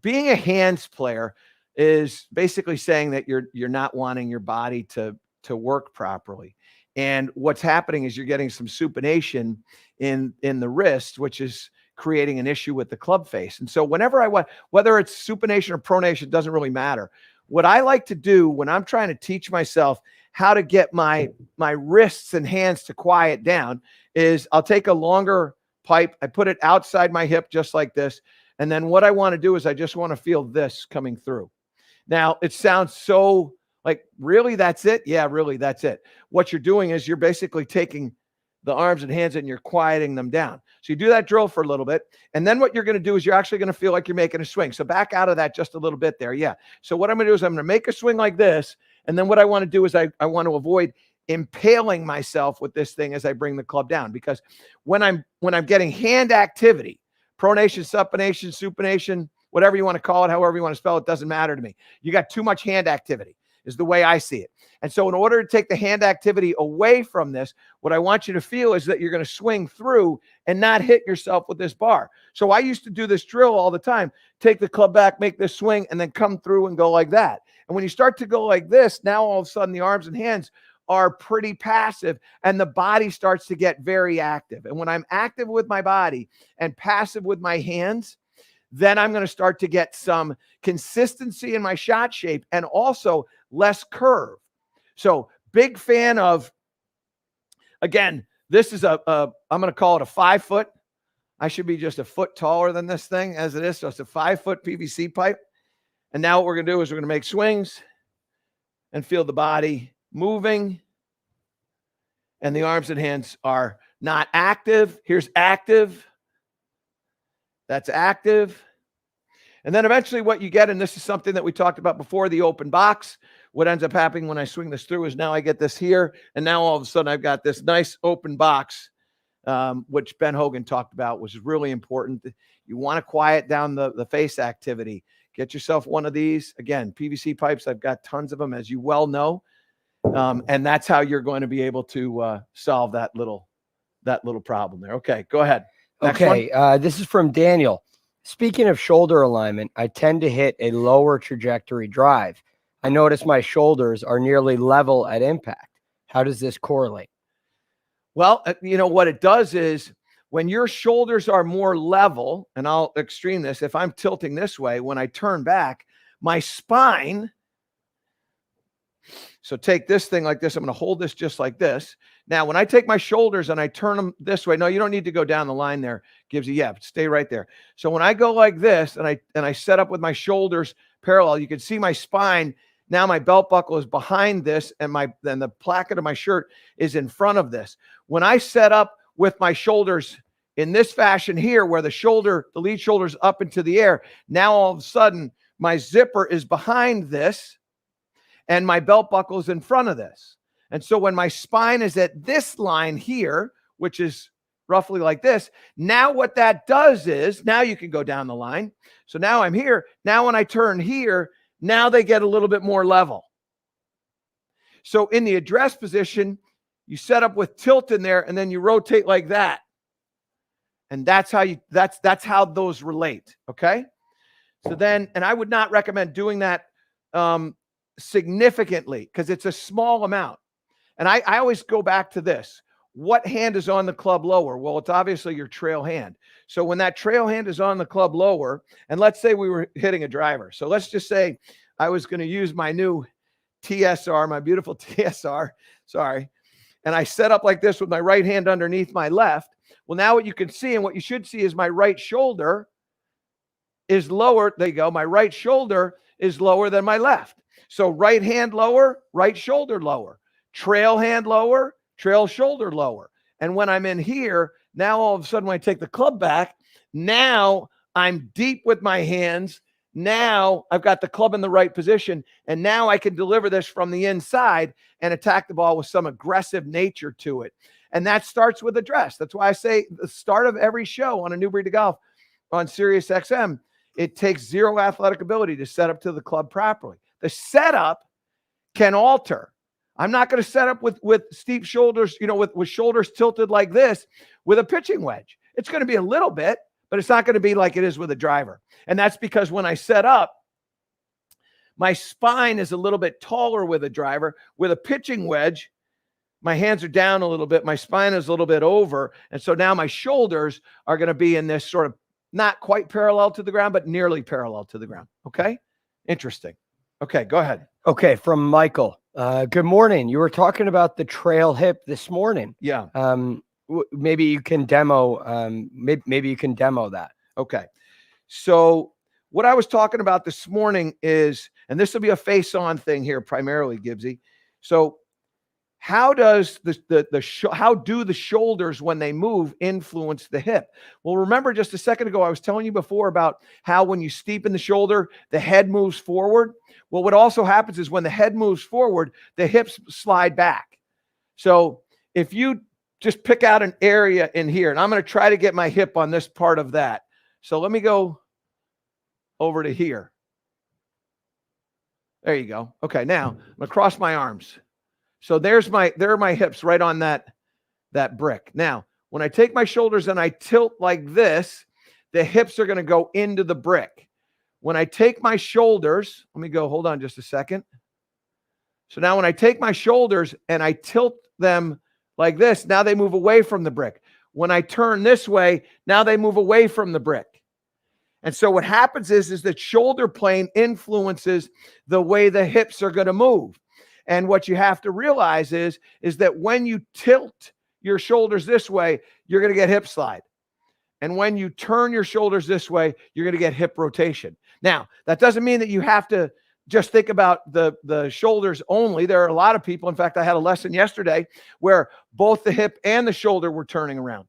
being a hands player is basically saying that you're not wanting your body to work properly. And what's happening is you're getting some supination in the wrist, which is creating an issue with the club face. And so whenever I want, whether it's supination or pronation, doesn't really matter. What I like to do when I'm trying to teach myself how to get my wrists and hands to quiet down is I'll take a longer pipe, I put it outside my hip just like this. And then what I want to do is I just want to feel this coming through. Now, it sounds so like, really, that's it? Yeah, really, that's it. What you're doing is you're basically taking the arms and hands and you're quieting them down. So you do that drill for a little bit. And then what you're going to do is you're actually going to feel like you're making a swing. So back out of that just a little bit there. Yeah. So what I'm going to do is I'm going to make a swing like this. And then what I want to do is I want to avoid impaling myself with this thing as I bring the club down. Because when I'm getting hand activity, pronation, supination, supination, whatever you want to call it, however you want to spell it, doesn't matter to me. You got too much hand activity is the way I see it. And so in order to take the hand activity away from this, what I want you to feel is that you're going to swing through and not hit yourself with this bar. So I used to do this drill all the time, take the club back, make this swing, and then come through and go like that. And when you start to go like this, now all of a sudden the arms and hands are pretty passive and the body starts to get very active. And when I'm active with my body and passive with my hands, then I'm going to start to get some consistency in my shot shape and also less curve. So big fan of, again, this is I'm going to call it a 5 foot. I should be just a foot taller than this thing as it is. So it's a 5 foot PVC pipe. And now what we're going to do is we're going to make swings and feel the body moving. And the arms and hands are not active. Here's active. That's active. And then eventually what you get, and this is something that we talked about before, the open box. What ends up happening when I swing this through is now I get this here. And now all of a sudden I've got this nice open box, which Ben Hogan talked about, was really important. You want to quiet down the face activity. Get yourself one of these. Again, PVC pipes, I've got tons of them, as you well know. And that's how you're going to be able to solve that little problem there. Okay, go ahead. Next okay, this is from Daniel. Speaking of shoulder alignment, I tend to hit a lower trajectory drive. I notice my shoulders are nearly level at impact. How does this correlate? Well, you know what it does is when your shoulders are more level, and I'll extreme this, if I'm tilting this way, when I turn back, my spine, so take this thing like this. I'm going to hold this just like this. Now, when I take my shoulders and I turn them this way, no, you don't need to go down the line there. Gives you, yeah, stay right there. So when I go like this and I set up with my shoulders parallel, you can see my spine. Now my belt buckle is behind this and the placket of my shirt is in front of this. When I set up with my shoulders in this fashion here, where the lead shoulder's up into the air, now all of a sudden my zipper is behind this and my belt buckle is in front of this. And so when my spine is at this line here, which is roughly like this, now what that does is, now you can go down the line. So now I'm here. Now when I turn here, now they get a little bit more level. So in the address position, you set up with tilt in there and then you rotate like that. And that's how those relate. Okay. So then, and I would not recommend doing that significantly because it's a small amount. And I always go back to this. What hand is on the club lower? Well, it's obviously your trail hand. So when that trail hand is on the club lower, and let's say we were hitting a driver. So let's just say I was going to use my new TSR, my beautiful TSR, sorry. And I set up like this with my right hand underneath my left. Well, now what you can see and what you should see is my right shoulder is lower. There you go. My right shoulder is lower than my left. So right hand lower, right shoulder lower. Trail hand lower, trail shoulder lower. And when I'm in here, now all of a sudden when I take the club back, now I'm deep with my hands. Now I've got the club in the right position. And now I can deliver this from the inside and attack the ball with some aggressive nature to it. And that starts with address. That's why I say the start of every show on A New Breed of Golf on Sirius XM, it takes zero athletic ability to set up to the club properly. The setup can alter. I'm not going to set up with steep shoulders, with shoulders tilted like this with a pitching wedge. It's going to be a little bit, but it's not going to be like it is with a driver. And that's because when I set up, my spine is a little bit taller with a driver. With a pitching wedge, my hands are down a little bit. My spine is a little bit over. And so now my shoulders are going to be in this sort of not quite parallel to the ground, but nearly parallel to the ground. Okay. Interesting. Okay. Go ahead. Okay. From Michael. Good morning. You were talking about the trail hip this morning. Yeah. Maybe you can demo, maybe you can demo that. Okay. So what I was talking about this morning is, and this will be a face-on thing here primarily, Gibbsy. So how does how do the shoulders when they move influence the hip? Well, remember just a second ago, I was telling you before about how when you steepen the shoulder, the head moves forward. Well, what also happens is when the head moves forward, the hips slide back. So if you just pick out an area in here, and I'm going to try to get my hip on this part of that. So let me go over to here. There you go. Okay, now I'm going to cross my arms. So there are my hips right on that brick. Now, when I take my shoulders and I tilt like this, the hips are going to go into the brick. When I take my shoulders, let me go, hold on just a second. So now when I take my shoulders and I tilt them like this, now they move away from the brick. When I turn this way, now they move away from the brick. And so what happens is that shoulder plane influences the way the hips are going to move. And what you have to realize is that when you tilt your shoulders this way, you're going to get hip slide. And when you turn your shoulders this way, you're going to get hip rotation. Now, that doesn't mean that you have to just think about the shoulders only. There are a lot of people. In fact, I had a lesson yesterday where both the hip and the shoulder were turning around.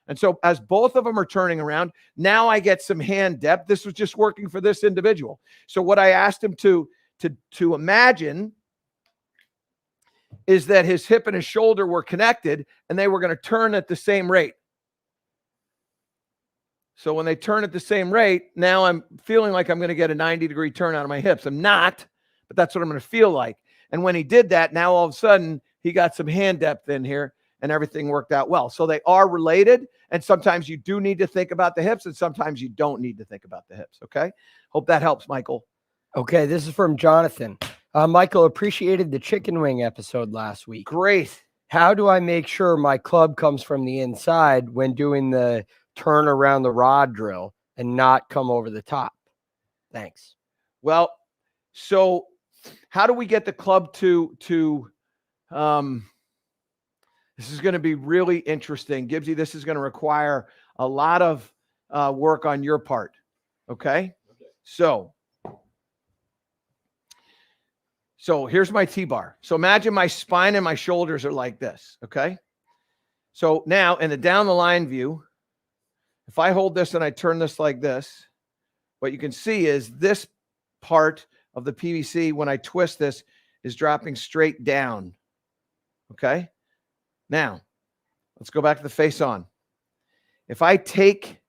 And so as both of them are turning around, now I get some hand depth. This was just working for this individual. So what I asked him to imagine is that his hip and his shoulder were connected and they were going to turn at the same rate. So when they turn at the same rate, now I'm feeling like I'm going to get a 90-degree turn out of my hips. I'm not, but that's what I'm going to feel like. And when he did that, now all of a sudden he got some hand depth in here and everything worked out well. So they are related. And sometimes you do need to think about the hips and sometimes you don't need to think about the hips. Okay. Hope that helps, Michael. Okay. This is from Jonathan. Michael, appreciated the chicken wing episode last week. Great. How do I make sure my club comes from the inside when doing the turn around the rod drill and not come over the top? Thanks. Well, so how do we get the club to this is going to be really interesting. Gibbsy, this is going to require a lot of work on your part. Okay? So here's my T-bar. So imagine my spine and my shoulders are like this. Okay? So now in the down the line view, if I hold this and I turn this like this, what you can see is this part of the PVC, when I twist this, is dropping straight down. Okay? Now, let's go back to the face on. If I take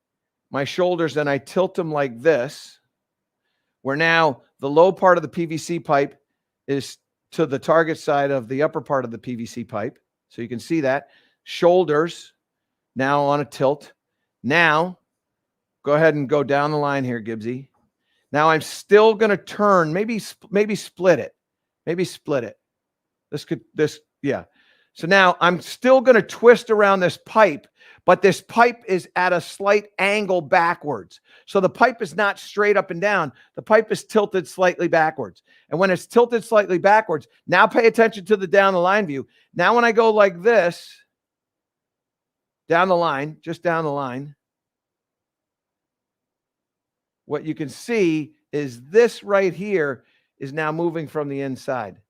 my shoulders and I tilt them like this, where now the low part of the PVC pipe is to the target side of the upper part of the PVC pipe. So you can see that. Shoulders now on a tilt. Now, go ahead and go down the line here, Gibbsy. Now I'm still going to turn, maybe split it. Maybe split it. Yeah. So now I'm still going to twist around this pipe, but this pipe is at a slight angle backwards. So the pipe is not straight up and down. The pipe is tilted slightly backwards. And when it's tilted slightly backwards, now pay attention to the down the line view. Now when I go like this, down the line, just down the line, what you can see is this right here is now moving from the inside.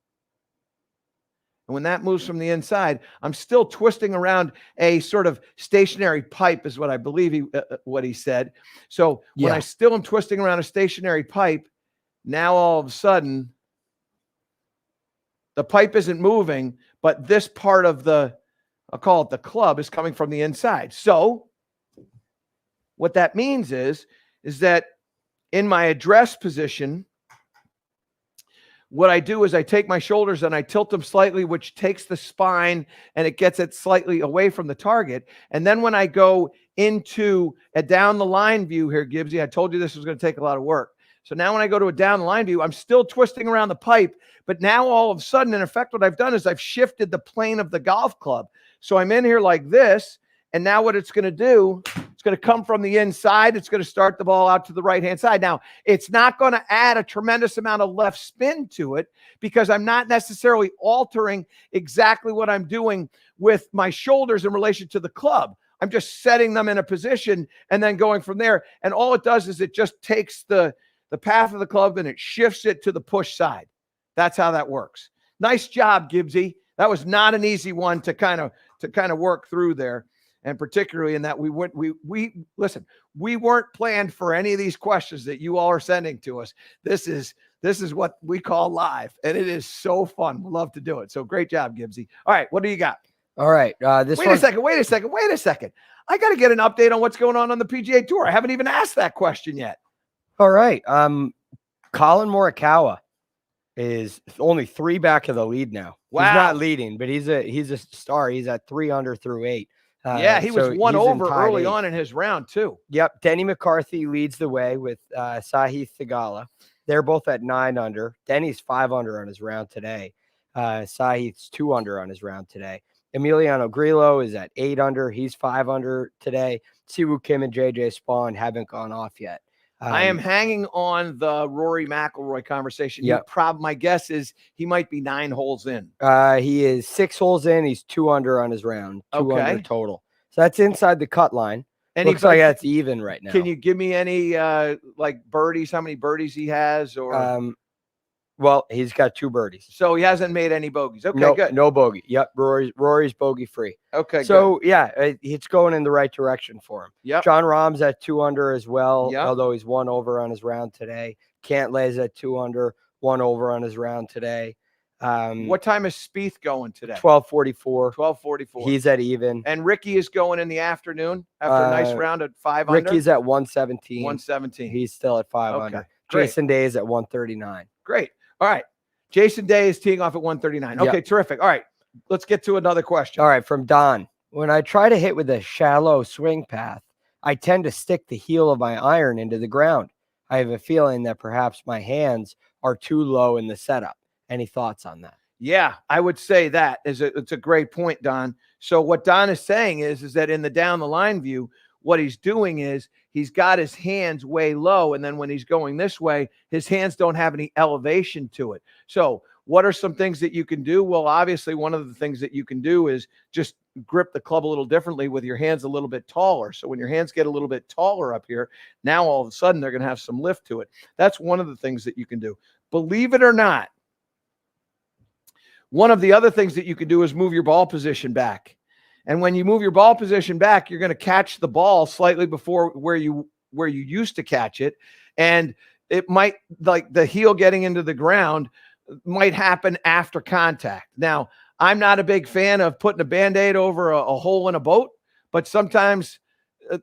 And when that moves from the inside, I'm still twisting around a sort of stationary pipe is what I believe what he said. So when I still am twisting around a stationary pipe, now all of a sudden, the pipe isn't moving, but this part of I'll call it the club, is coming from the inside. So what that means is that in my address position, what I do is I take my shoulders and I tilt them slightly, which takes the spine and it gets it slightly away from the target. And then when I go into a down the line view here, Gibbsy, I told you this was going to take a lot of work. So now when I go to a down the line view, I'm still twisting around the pipe, but now all of a sudden, in effect, what I've done is I've shifted the plane of the golf club. So I'm in here like this, and now what it's going to do, it's going to come from the inside. It's going to start the ball out to the right-hand side. Now, it's not going to add a tremendous amount of left spin to it because I'm not necessarily altering exactly what I'm doing with my shoulders in relation to the club. I'm just setting them in a position and then going from there. And all it does is it just takes the path of the club and it shifts it to the push side. That's how that works. Nice job, Gibbsy. That was not an easy one to kind of work through there. And particularly in that we weren't planned for any of these questions that you all are sending to us. This is what we call live, and it is so fun. We love to do it. So great job, Gibbsy. All right, what do you got? All right. Wait a second. I got to get an update on what's going on the PGA Tour. I haven't even asked that question yet. All right. Colin Morikawa is only 3 back of the lead now. Wow. He's not leading, but he's a star. He's at 3 under through 8. He was 1 over early on in his round too. Yep. Denny McCarthy leads the way with Sahith Theegala. They're both at 9 under. Denny's 5 under on his round today. Sahith's 2 under on his round today. Emiliano Grillo is at 8 under. He's 5 under today. Siwoo Kim and JJ Spawn haven't gone off yet. I am hanging on the Rory McIlroy conversation. Yep. My guess is he might be 9 holes in. He is 6 holes in. He's 2 under on his round. 2 under total. So that's inside the cut line. Looks like that's even right now. Can you give me any like birdies? How many birdies he has? Or well, he's got 2 birdies. So he hasn't made any bogeys. Okay, no, good. No bogey. Yep. Rory's bogey free. Okay. So good. Yeah, it's going in the right direction for him. Yep. John Rahm's at 2 under as well. Yep. Although he's 1 over on his round today. Cantlay's at 2 under, 1 over on his round today. What time is Spieth going today? 12:44. 12:44. He's at even. And Ricky is going in the afternoon after a nice round at 5 under. Ricky's at 117. 117. He's still at 5 under. Great. Jason Day is at 139. Great. All right. Jason Day is teeing off at 139. Okay, Yep. Terrific. All right. Let's get to another question. All right, from Don. When I try to hit with a shallow swing path, I tend to stick the heel of my iron into the ground. I have a feeling that perhaps my hands are too low in the setup. Any thoughts on that? Yeah, I would say that it's a great point, Don. So what Don is saying is that in the down the line view, what he's doing is he's got his hands way low. And then when he's going this way, his hands don't have any elevation to it. So what are some things that you can do? Well, obviously, one of the things that you can do is just grip the club a little differently with your hands a little bit taller. So when your hands get a little bit taller up here, now all of a sudden they're going to have some lift to it. That's one of the things that you can do. Believe it or not, one of the other things that you can do is move your ball position back. And when you move your ball position back, you're going to catch the ball slightly before where you used to catch it. And it might, like the heel getting into the ground, might happen after contact. Now, I'm not a big fan of putting a Band-Aid over a hole in a boat, but sometimes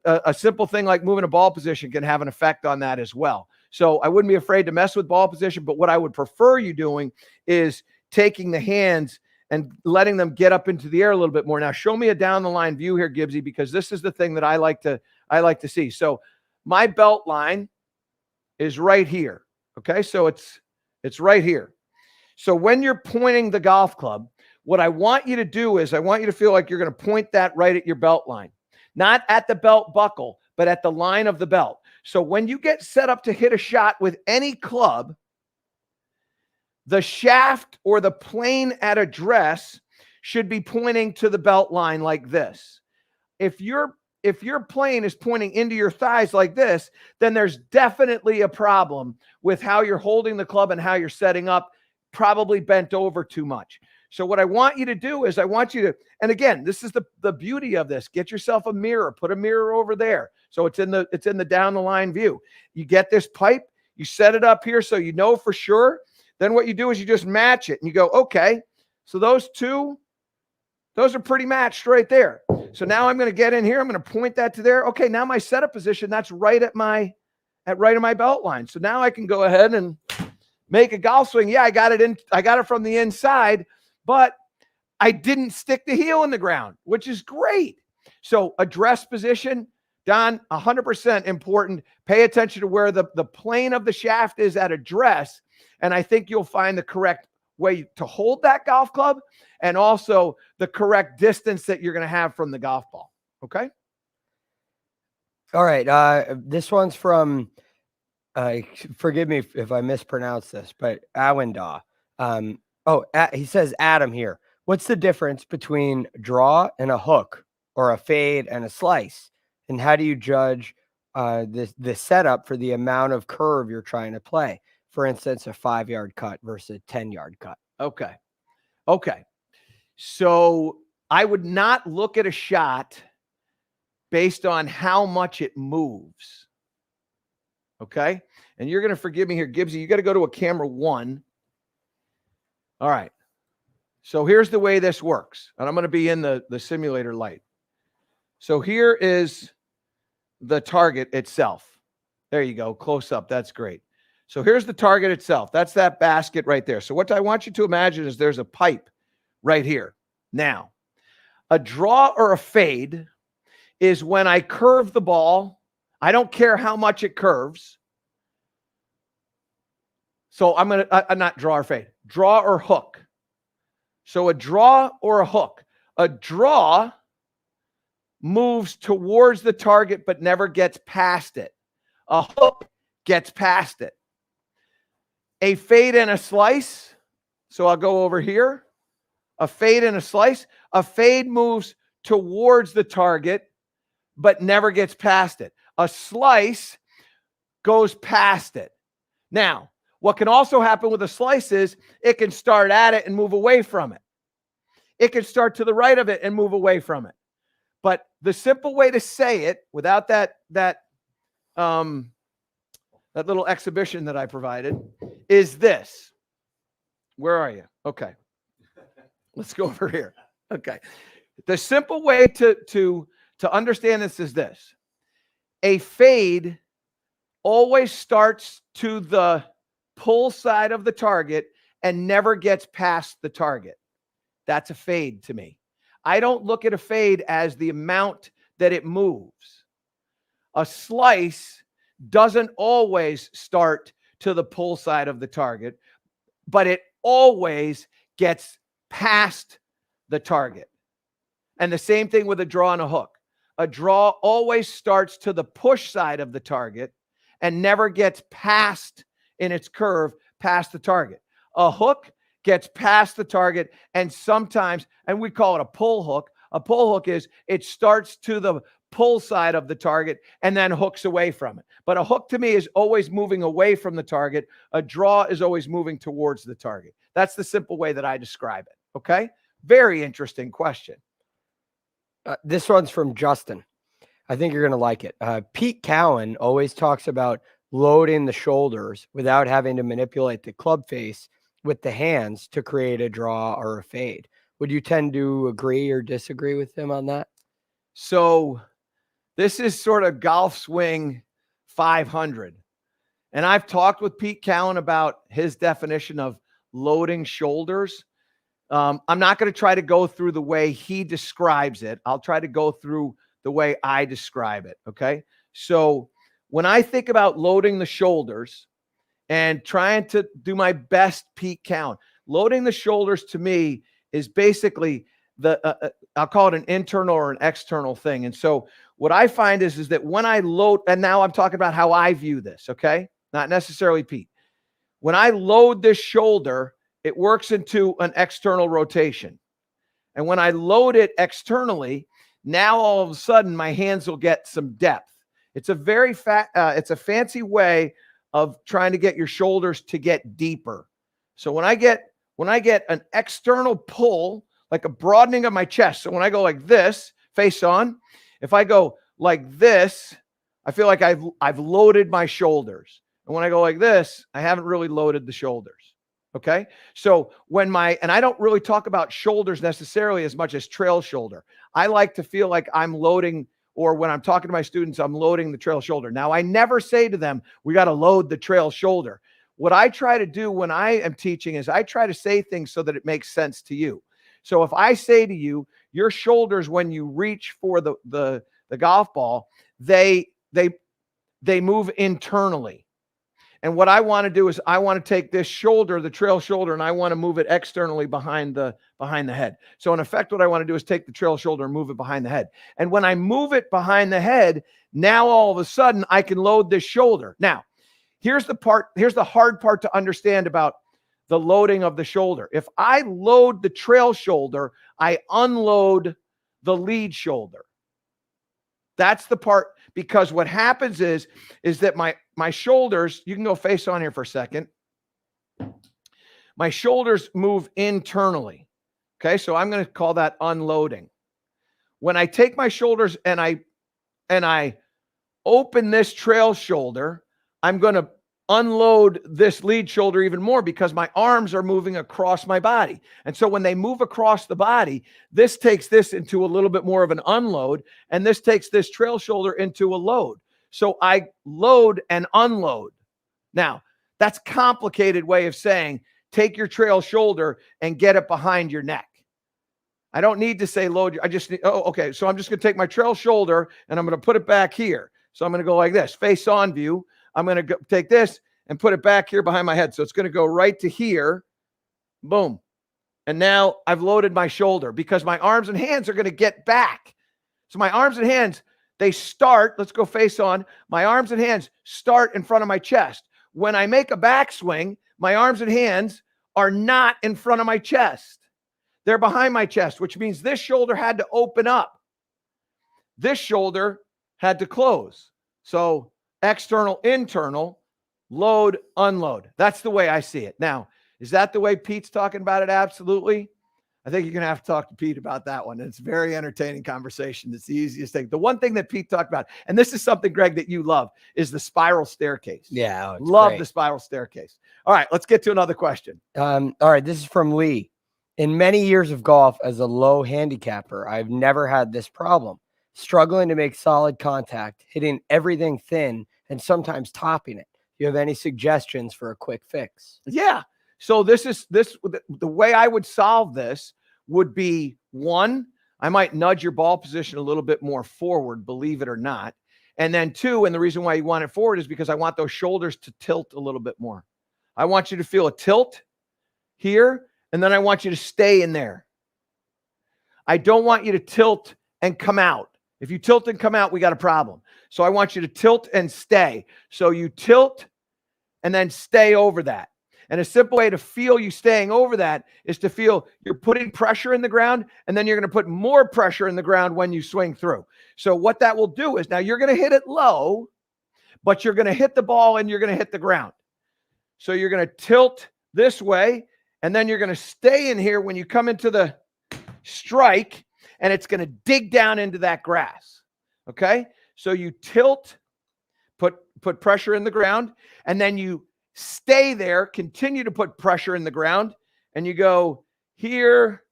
a simple thing like moving a ball position can have an effect on that as well. So I wouldn't be afraid to mess with ball position, but what I would prefer you doing is taking the hands and letting them get up into the air a little bit more. Now, show me a down the line view here, Gibbsy, because this is the thing that I like to see. So my belt line is right here. Okay. So it's right here. So when you're pointing the golf club, what I want you to do is I want you to feel like you're going to point that right at your belt line, not at the belt buckle, but at the line of the belt. So when you get set up to hit a shot with any club, the shaft or the plane at address should be pointing to the belt line like this. If your plane is pointing into your thighs like this, then there's definitely a problem with how you're holding the club and how you're setting up, probably bent over too much. So what I want you to do is I want you to, and again, this is the beauty of this. Get yourself a mirror, put a mirror over there. So it's in the down the line view. You get this pipe, you set it up here so you know for sure. Then what you do is you just match it and you go, okay, so those are pretty matched right there. So now I'm going to get in here. I'm going to point that to there. Okay, now my setup position, that's right at my belt line. So now I can go ahead and make a golf swing. Yeah, I got it from the inside, but I didn't stick the heel in the ground, which is great. So address position, Don, 100% important. Pay attention to where the plane of the shaft is at address, and I think you'll find the correct way to hold that golf club and also the correct distance that you're going to have from the golf ball. Okay? All right. This one's from, forgive me if I mispronounce this, but Awendaw. He says, Adam here. What's the difference between draw and a hook, or a fade and a slice? And how do you judge the setup for the amount of curve you're trying to play? For instance, a 5-yard cut versus a 10-yard cut. Okay. So I would not look at a shot based on how much it moves. Okay. And you're going to forgive me here, Gibbsy. You got to go to a camera 1. All right. So here's the way this works. And I'm going to be in the simulator light. So here is the target itself. There you go. Close up. That's great. So here's the target itself. That's that basket right there. So what I want you to imagine is there's a pipe right here. Now, a draw or a fade is when I curve the ball. I don't care how much it curves. So I'm going to not draw or fade. Draw or hook. So a draw or a hook. A draw moves towards the target but never gets past it. A hook gets past it. A fade and a slice. So I'll go over here. A fade and a slice. A fade moves towards the target but never gets past it. A slice goes past it. Now, what can also happen with a slice is it can start at it and move away from it. It can start to the right of it and move away from it. But the simple way to say it without that little exhibition that I provided is this. Where are you? Okay. Let's go over here. Okay. The simple way to understand this is this. A fade always starts to the pull side of the target and never gets past the target. That's a fade to me. I don't look at a fade as the amount that it moves. A slice doesn't always start to the pull side of the target, but it always gets past the target. And the same thing with a draw and a hook. A draw always starts to the push side of the target and never gets past in its curve past the target. A hook gets past the target and sometimes, and we call it a pull hook. A pull hook is it starts to the pull side of the target and then hooks away from it. But a hook to me is always moving away from the target. A draw is always moving towards the target. That's the simple way that I describe it. Okay. Very interesting question. This one's from Justin. I think you're going to like it. Pete Cowan always talks about loading the shoulders without having to manipulate the club face with the hands to create a draw or a fade. Would you tend to agree or disagree with him on that? So this is sort of golf swing 500. And I've talked with Pete Cowan about his definition of loading shoulders. I'm not going to try to go through the way he describes it. I'll try to go through the way I describe it. Okay. So when I think about loading the shoulders and trying to do my best Pete Cowan, loading the shoulders to me is basically I'll call it an internal or an external thing. And so what I find is that when I load, and now I'm talking about how I view this. Okay. Not necessarily Pete. When I load this shoulder, it works into an external rotation. And when I load it externally, now all of a sudden my hands will get some depth. It's a very it's a fancy way of trying to get your shoulders to get deeper. So when I get an external pull, like a broadening of my chest. So when I go like this, face on, if I go like this, I feel like I've loaded my shoulders. And when I go like this, I haven't really loaded the shoulders. Okay. So and I don't really talk about shoulders necessarily as much as trail shoulder. I like to feel like I'm loading, or when I'm talking to my students, I'm loading the trail shoulder. Now, I never say to them, we got to load the trail shoulder. what I try to do when I am teaching is I try to say things so that it makes sense to you. So if I say to you, your shoulders, when you reach for the golf ball, they move internally. And what I want to do is I want to take this shoulder, the trail shoulder, and I want to move it externally behind the head. So in effect, what I want to do is take the trail shoulder and move it behind the head. And when I move it behind the head, now all of a sudden I can load this shoulder. Now, here's the hard part to understand about the loading of the shoulder. If I load the trail shoulder, I unload the lead shoulder. That's the part, because what happens is that my shoulders, you can go face on here for a second. My shoulders move internally. Okay, so I'm going to call that unloading. When I take my shoulders and I open this trail shoulder, I'm going to unload this lead shoulder even more because my arms are moving across my body. And so when they move across the body, this takes this into a little bit more of an unload, and this takes this trail shoulder into a load. So I load and unload. Now, that's a complicated way of saying take your trail shoulder and get it behind your neck. I don't need to say load. I just need, okay. So I'm just going to take my trail shoulder and I'm going to put it back here. So I'm going to go like this, face on view. I'm going to take this and put it back here behind my head. So it's going to go right to here. Boom. And now I've loaded my shoulder because my arms and hands are going to get back. So my arms and hands, they start, let's go face on. My arms and hands start in front of my chest. When I make a backswing, my arms and hands are not in front of my chest. They're behind my chest, which means this shoulder had to open up. This shoulder had to close. So external, internal, load, unload. That's the way I see it. Now, is that the way Pete's talking about it? Absolutely. I think you're going to have to talk to Pete about that one. It's a very entertaining conversation. It's the easiest thing. The one thing that Pete talked about, and this is something, Greg, that you love, is the spiral staircase. Yeah. Love great. the spiral staircase. All right, let's get to another question. All right, this is from Lee. In many years of golf as a low handicapper, I've never had this problem. Struggling to make solid contact, hitting everything thin, and sometimes topping it. Do you have any suggestions for a quick fix? Yeah. So the way I would solve this would be, one, I might nudge your ball position a little bit more forward, believe it or not. And then two, and the reason why you want it forward is because I want those shoulders to tilt a little bit more. I want you to feel a tilt here, and then I want you to stay in there. I don't want you to tilt and come out. If you tilt and come out, we got a problem. So I want you to tilt and stay. So you tilt and then stay over that. And a simple way to feel you staying over that is to feel you're putting pressure in the ground, and then you're going to put more pressure in the ground when you swing through. So what that will do is now you're going to hit it low, but you're going to hit the ball and you're going to hit the ground. So you're going to tilt this way, and then you're going to stay in here when you come into the strike, and it's going to dig down into that grass. Okay? So you tilt, put pressure in the ground, and then you stay there, continue to put pressure in the ground, and you go here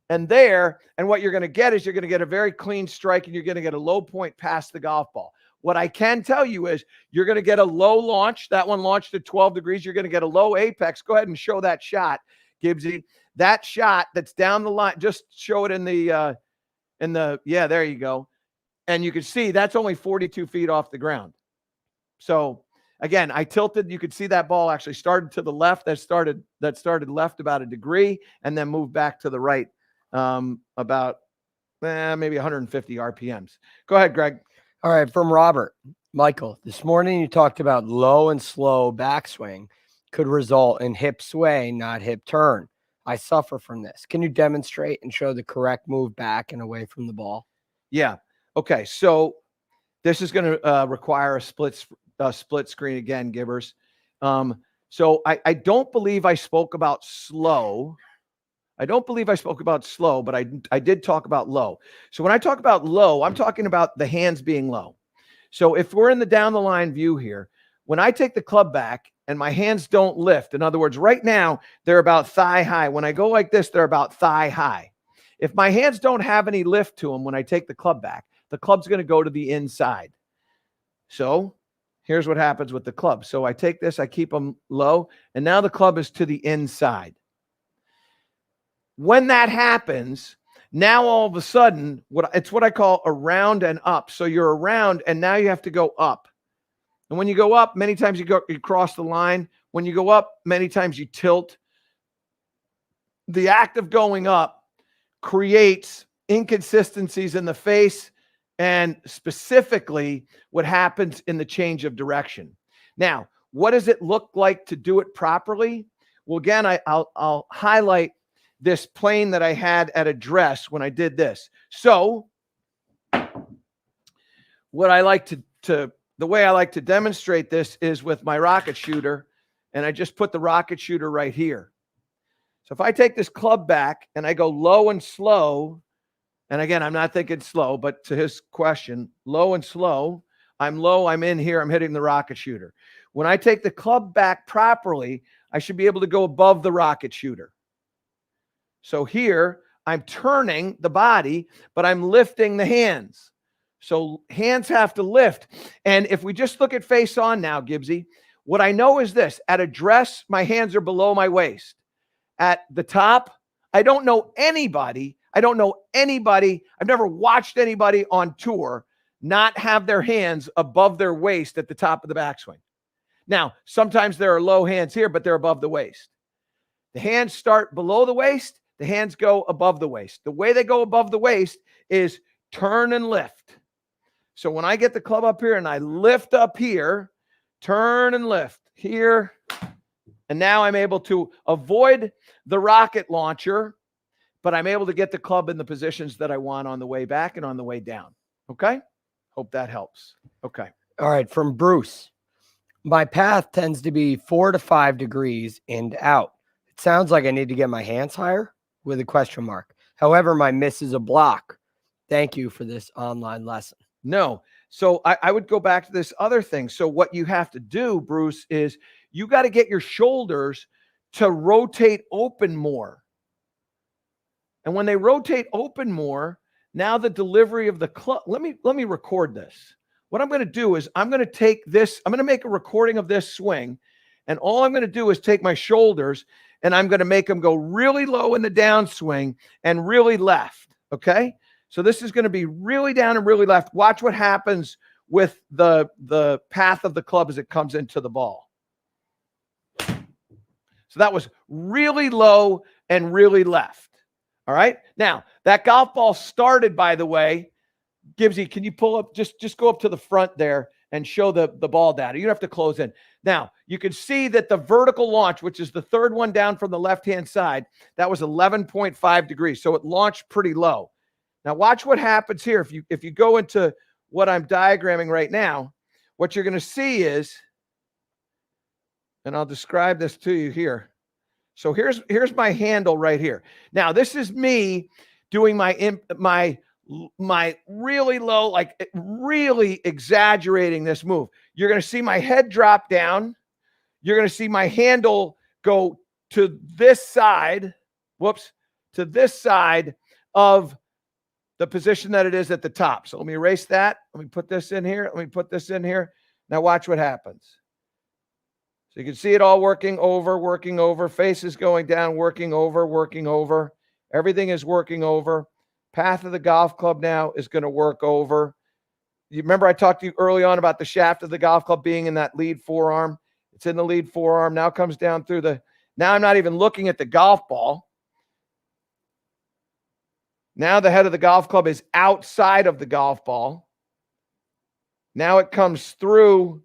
and there. And what you're going to get is you're going to get a very clean strike, and you're going to get a low point past the golf ball. What I can tell you is you're going to get a low launch. That one launched at 12 degrees. You're going to get a low apex. Go ahead and show that shot, Gibbsy. That shot that's down the line, just show it in the, yeah, there you go. And you can see that's only 42 feet off the ground. So again, I tilted. You could see that ball actually started to the left. That started left about a degree and then moved back to the right about maybe 150 RPMs. Go ahead, Greg. All right, from Robert. Michael, this morning you talked about low and slow backswing could result in hip sway, not hip turn. I suffer from this. Can you demonstrate and show the correct move back and away from the ball? Yeah. Okay. So this is going to require a split screen again, Gibbers. So I don't believe I spoke about slow. But I did talk about low. So when I talk about low, I'm talking about the hands being low. So if we're in the down the line view here, when I take the club back and my hands don't lift, in other words, right now they're about thigh high. When I go like this, they're about thigh high. If my hands don't have any lift to them when I take the club back, the club's going to go to the inside. So here's what happens with the club. So I take this, I keep them low, and now the club is to the inside. When that happens, now all of a sudden, it's what I call around and up. So you're around, and now you have to go up. And when you go up, many times you cross the line. When you go up, many times you tilt. The act of going up creates inconsistencies in the face, and specifically what happens in the change of direction. Now, what does it look like to do it properly? Well, again, I'll highlight this plane that I had at address when I did this. So what I like the way I like to demonstrate this is with my rocket shooter, and I just put the rocket shooter right here. So if I take this club back and I go low and slow, and again, I'm not thinking slow, but to his question, low and slow, I'm low, I'm in here, I'm hitting the rocket shooter. When I take the club back properly, I should be able to go above the rocket shooter. So here, I'm turning the body, but I'm lifting the hands. So hands have to lift. And if we just look at face on now, Gibbsy, what I know is this. At address, my hands are below my waist. At the top, I don't know anybody. I've never watched anybody on tour not have their hands above their waist at the top of the backswing. Now, sometimes there are low hands here, but they're above the waist. The hands start below the waist. The hands go above the waist. The way they go above the waist is turn and lift. So when I get the club up here and I lift up here, turn and lift here, and now I'm able to avoid the rocket launcher, but I'm able to get the club in the positions that I want on the way back and on the way down. Okay? Hope that helps. Okay. All right. From Bruce. My path tends to be 4 to 5 degrees in to out. It sounds like I need to get my hands higher with a question mark. However, my miss is a block. Thank you for this online lesson. No. So I would go back to this other thing. So what you have to do, Bruce, is you got to get your shoulders to rotate open more. And when they rotate open more, now the delivery of the club, let me record this. What I'm going to do is I'm going to take this, I'm going to make a recording of this swing, and all I'm going to do is take my shoulders and I'm going to make them go really low in the downswing and really left, okay? So this is going to be really down and really left. Watch what happens with the path of the club as it comes into the ball. So that was really low and really left. All right. Now, that golf ball started, by the way, Gibbsy, can you pull up, just go up to the front there and show the ball data. You don't have to close in. Now, you can see that the vertical launch, which is the third one down from the left-hand side, that was 11.5 degrees. So it launched pretty low. Now, watch what happens here. If you go into what I'm diagramming right now, what you're going to see is, and I'll describe this to you here. So here's my handle right here. Now, this is me doing my really low, like really exaggerating this move. You're going to see my head drop down. You're going to see my handle go to this side, to this side of the position that it is at the top. So let me erase that. Let me put this in here. Let me put this in here. Now watch what happens. So you can see it all working over. Face is going down, working over. Everything is working over. Path of the golf club now is going to work over. You remember I talked to you early on about the shaft of the golf club being in that lead forearm. It's in the lead forearm. Now comes down through now I'm not even looking at the golf ball. Now the head of the golf club is outside of the golf ball. Now it comes through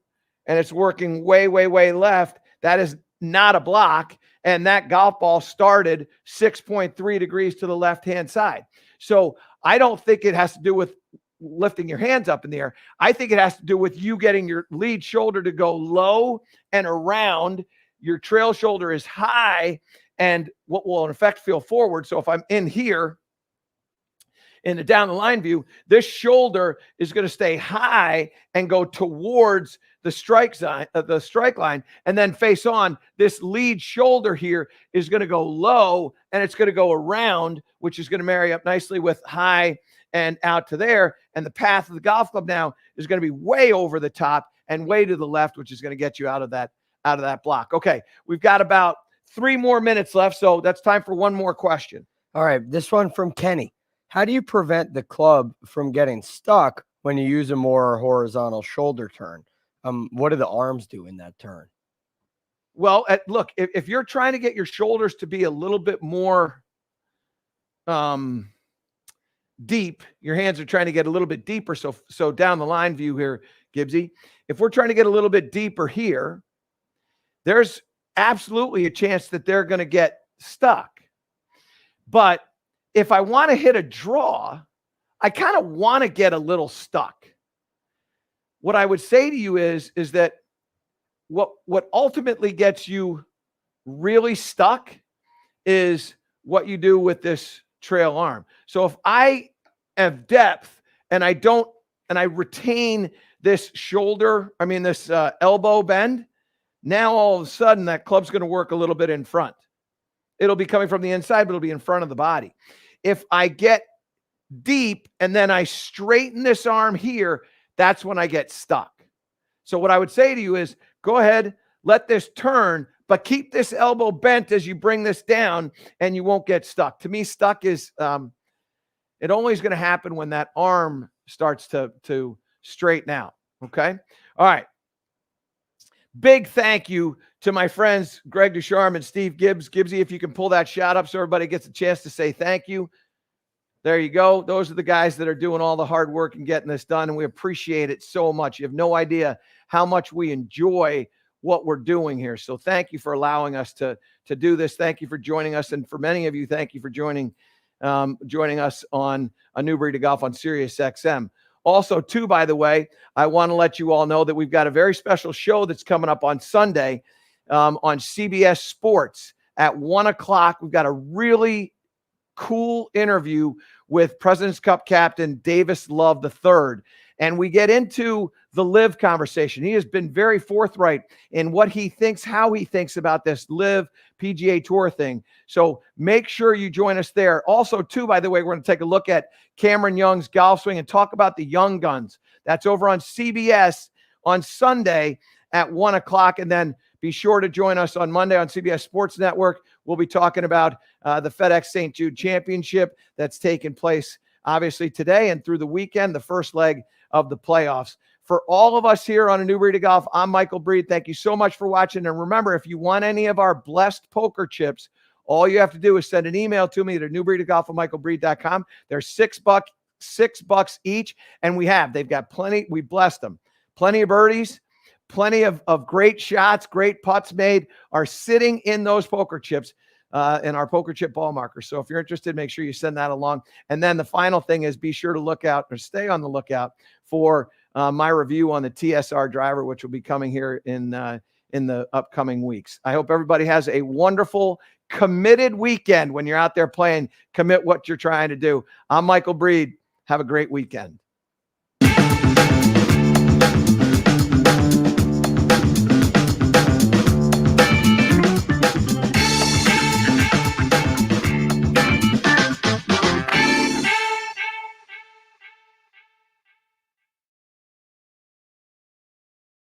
and it's working way, way, way left. That is not a block. And that golf ball started 6.3 degrees to the left-hand side. So I don't think it has to do with lifting your hands up in the air. I think it has to do with you getting your lead shoulder to go low and around. Your trail shoulder is high and what will in effect feel forward. So if I'm in here in the down the line view, this shoulder is going to stay high and go towards the strike line, and then face on. This lead shoulder here is going to go low and it's going to go around, which is going to marry up nicely with high and out to there. And the path of the golf club now is going to be way over the top and way to the left, which is going to get you out of that block. Okay, we've got about 3 more minutes left, so that's time for one more question. All right, this one from Kenny. How do you prevent the club from getting stuck when you use a more horizontal shoulder turn? What do the arms do in that turn? Well, look, if you're trying to get your shoulders to be a little bit more deep, your hands are trying to get a little bit deeper. So down the line view here, Gibbsy, if we're trying to get a little bit deeper here, there's absolutely a chance that they're going to get stuck. But if I want to hit a draw, I kind of want to get a little stuck. What I would say to you is that what ultimately gets you really stuck is what you do with this trail arm. So if I have depth and I retain this this elbow bend, now all of a sudden that club's going to work a little bit in front. It'll be coming from the inside, but it'll be in front of the body. If I get deep and then I straighten this arm here, that's when I get stuck. So what I would say to you is go ahead, let this turn, but keep this elbow bent as you bring this down and you won't get stuck. To me, stuck is, it only is going to happen when that arm starts to straighten out. Okay. All right. Big thank you to my friends, Greg Ducharme and Steve Gibbs. Gibbsy, if you can pull that shot up so everybody gets a chance to say thank you. There you go. Those are the guys that are doing all the hard work and getting this done, and we appreciate it so much. You have no idea how much we enjoy what we're doing here. So thank you for allowing us to do this. Thank you for joining us. And for many of you, thank you for joining us on A New Breed of Golf on Sirius XM. Also, too, by the way, I want to let you all know that we've got a very special show that's coming up on Sunday on CBS Sports at 1 o'clock. We've got a really cool interview with President's Cup captain Davis Love III. And we get into the LIV conversation. He has been very forthright in what he thinks, how he thinks about this LIV PGA Tour thing. So make sure you join us there. Also, too, by the way, we're going to take a look at Cameron Young's golf swing and talk about the young guns. That's over on CBS on Sunday at 1 o'clock. And then be sure to join us on Monday on CBS Sports Network. We'll be talking about the FedEx St. Jude Championship that's taking place, obviously, today and through the weekend, the first leg of the playoffs. For all of us here on A New Breed of Golf, I'm Michael Breed. Thank you so much for watching. And remember, if you want any of our blessed poker chips, all you have to do is send an email to me at newbreedofgolf@michaelbreed.com. They're $6 each. And they've got plenty. We blessed them. Plenty of birdies, plenty of great shots, great putts made are sitting in those poker chips in our poker chip ball markers. So if you're interested, make sure you send that along. And then the final thing is be sure to stay on the lookout for my review on the TSR driver, which will be coming here in the upcoming weeks. I hope everybody has a wonderful, committed weekend when you're out there playing. Commit what you're trying to do. I'm Michael Breed. Have a great weekend.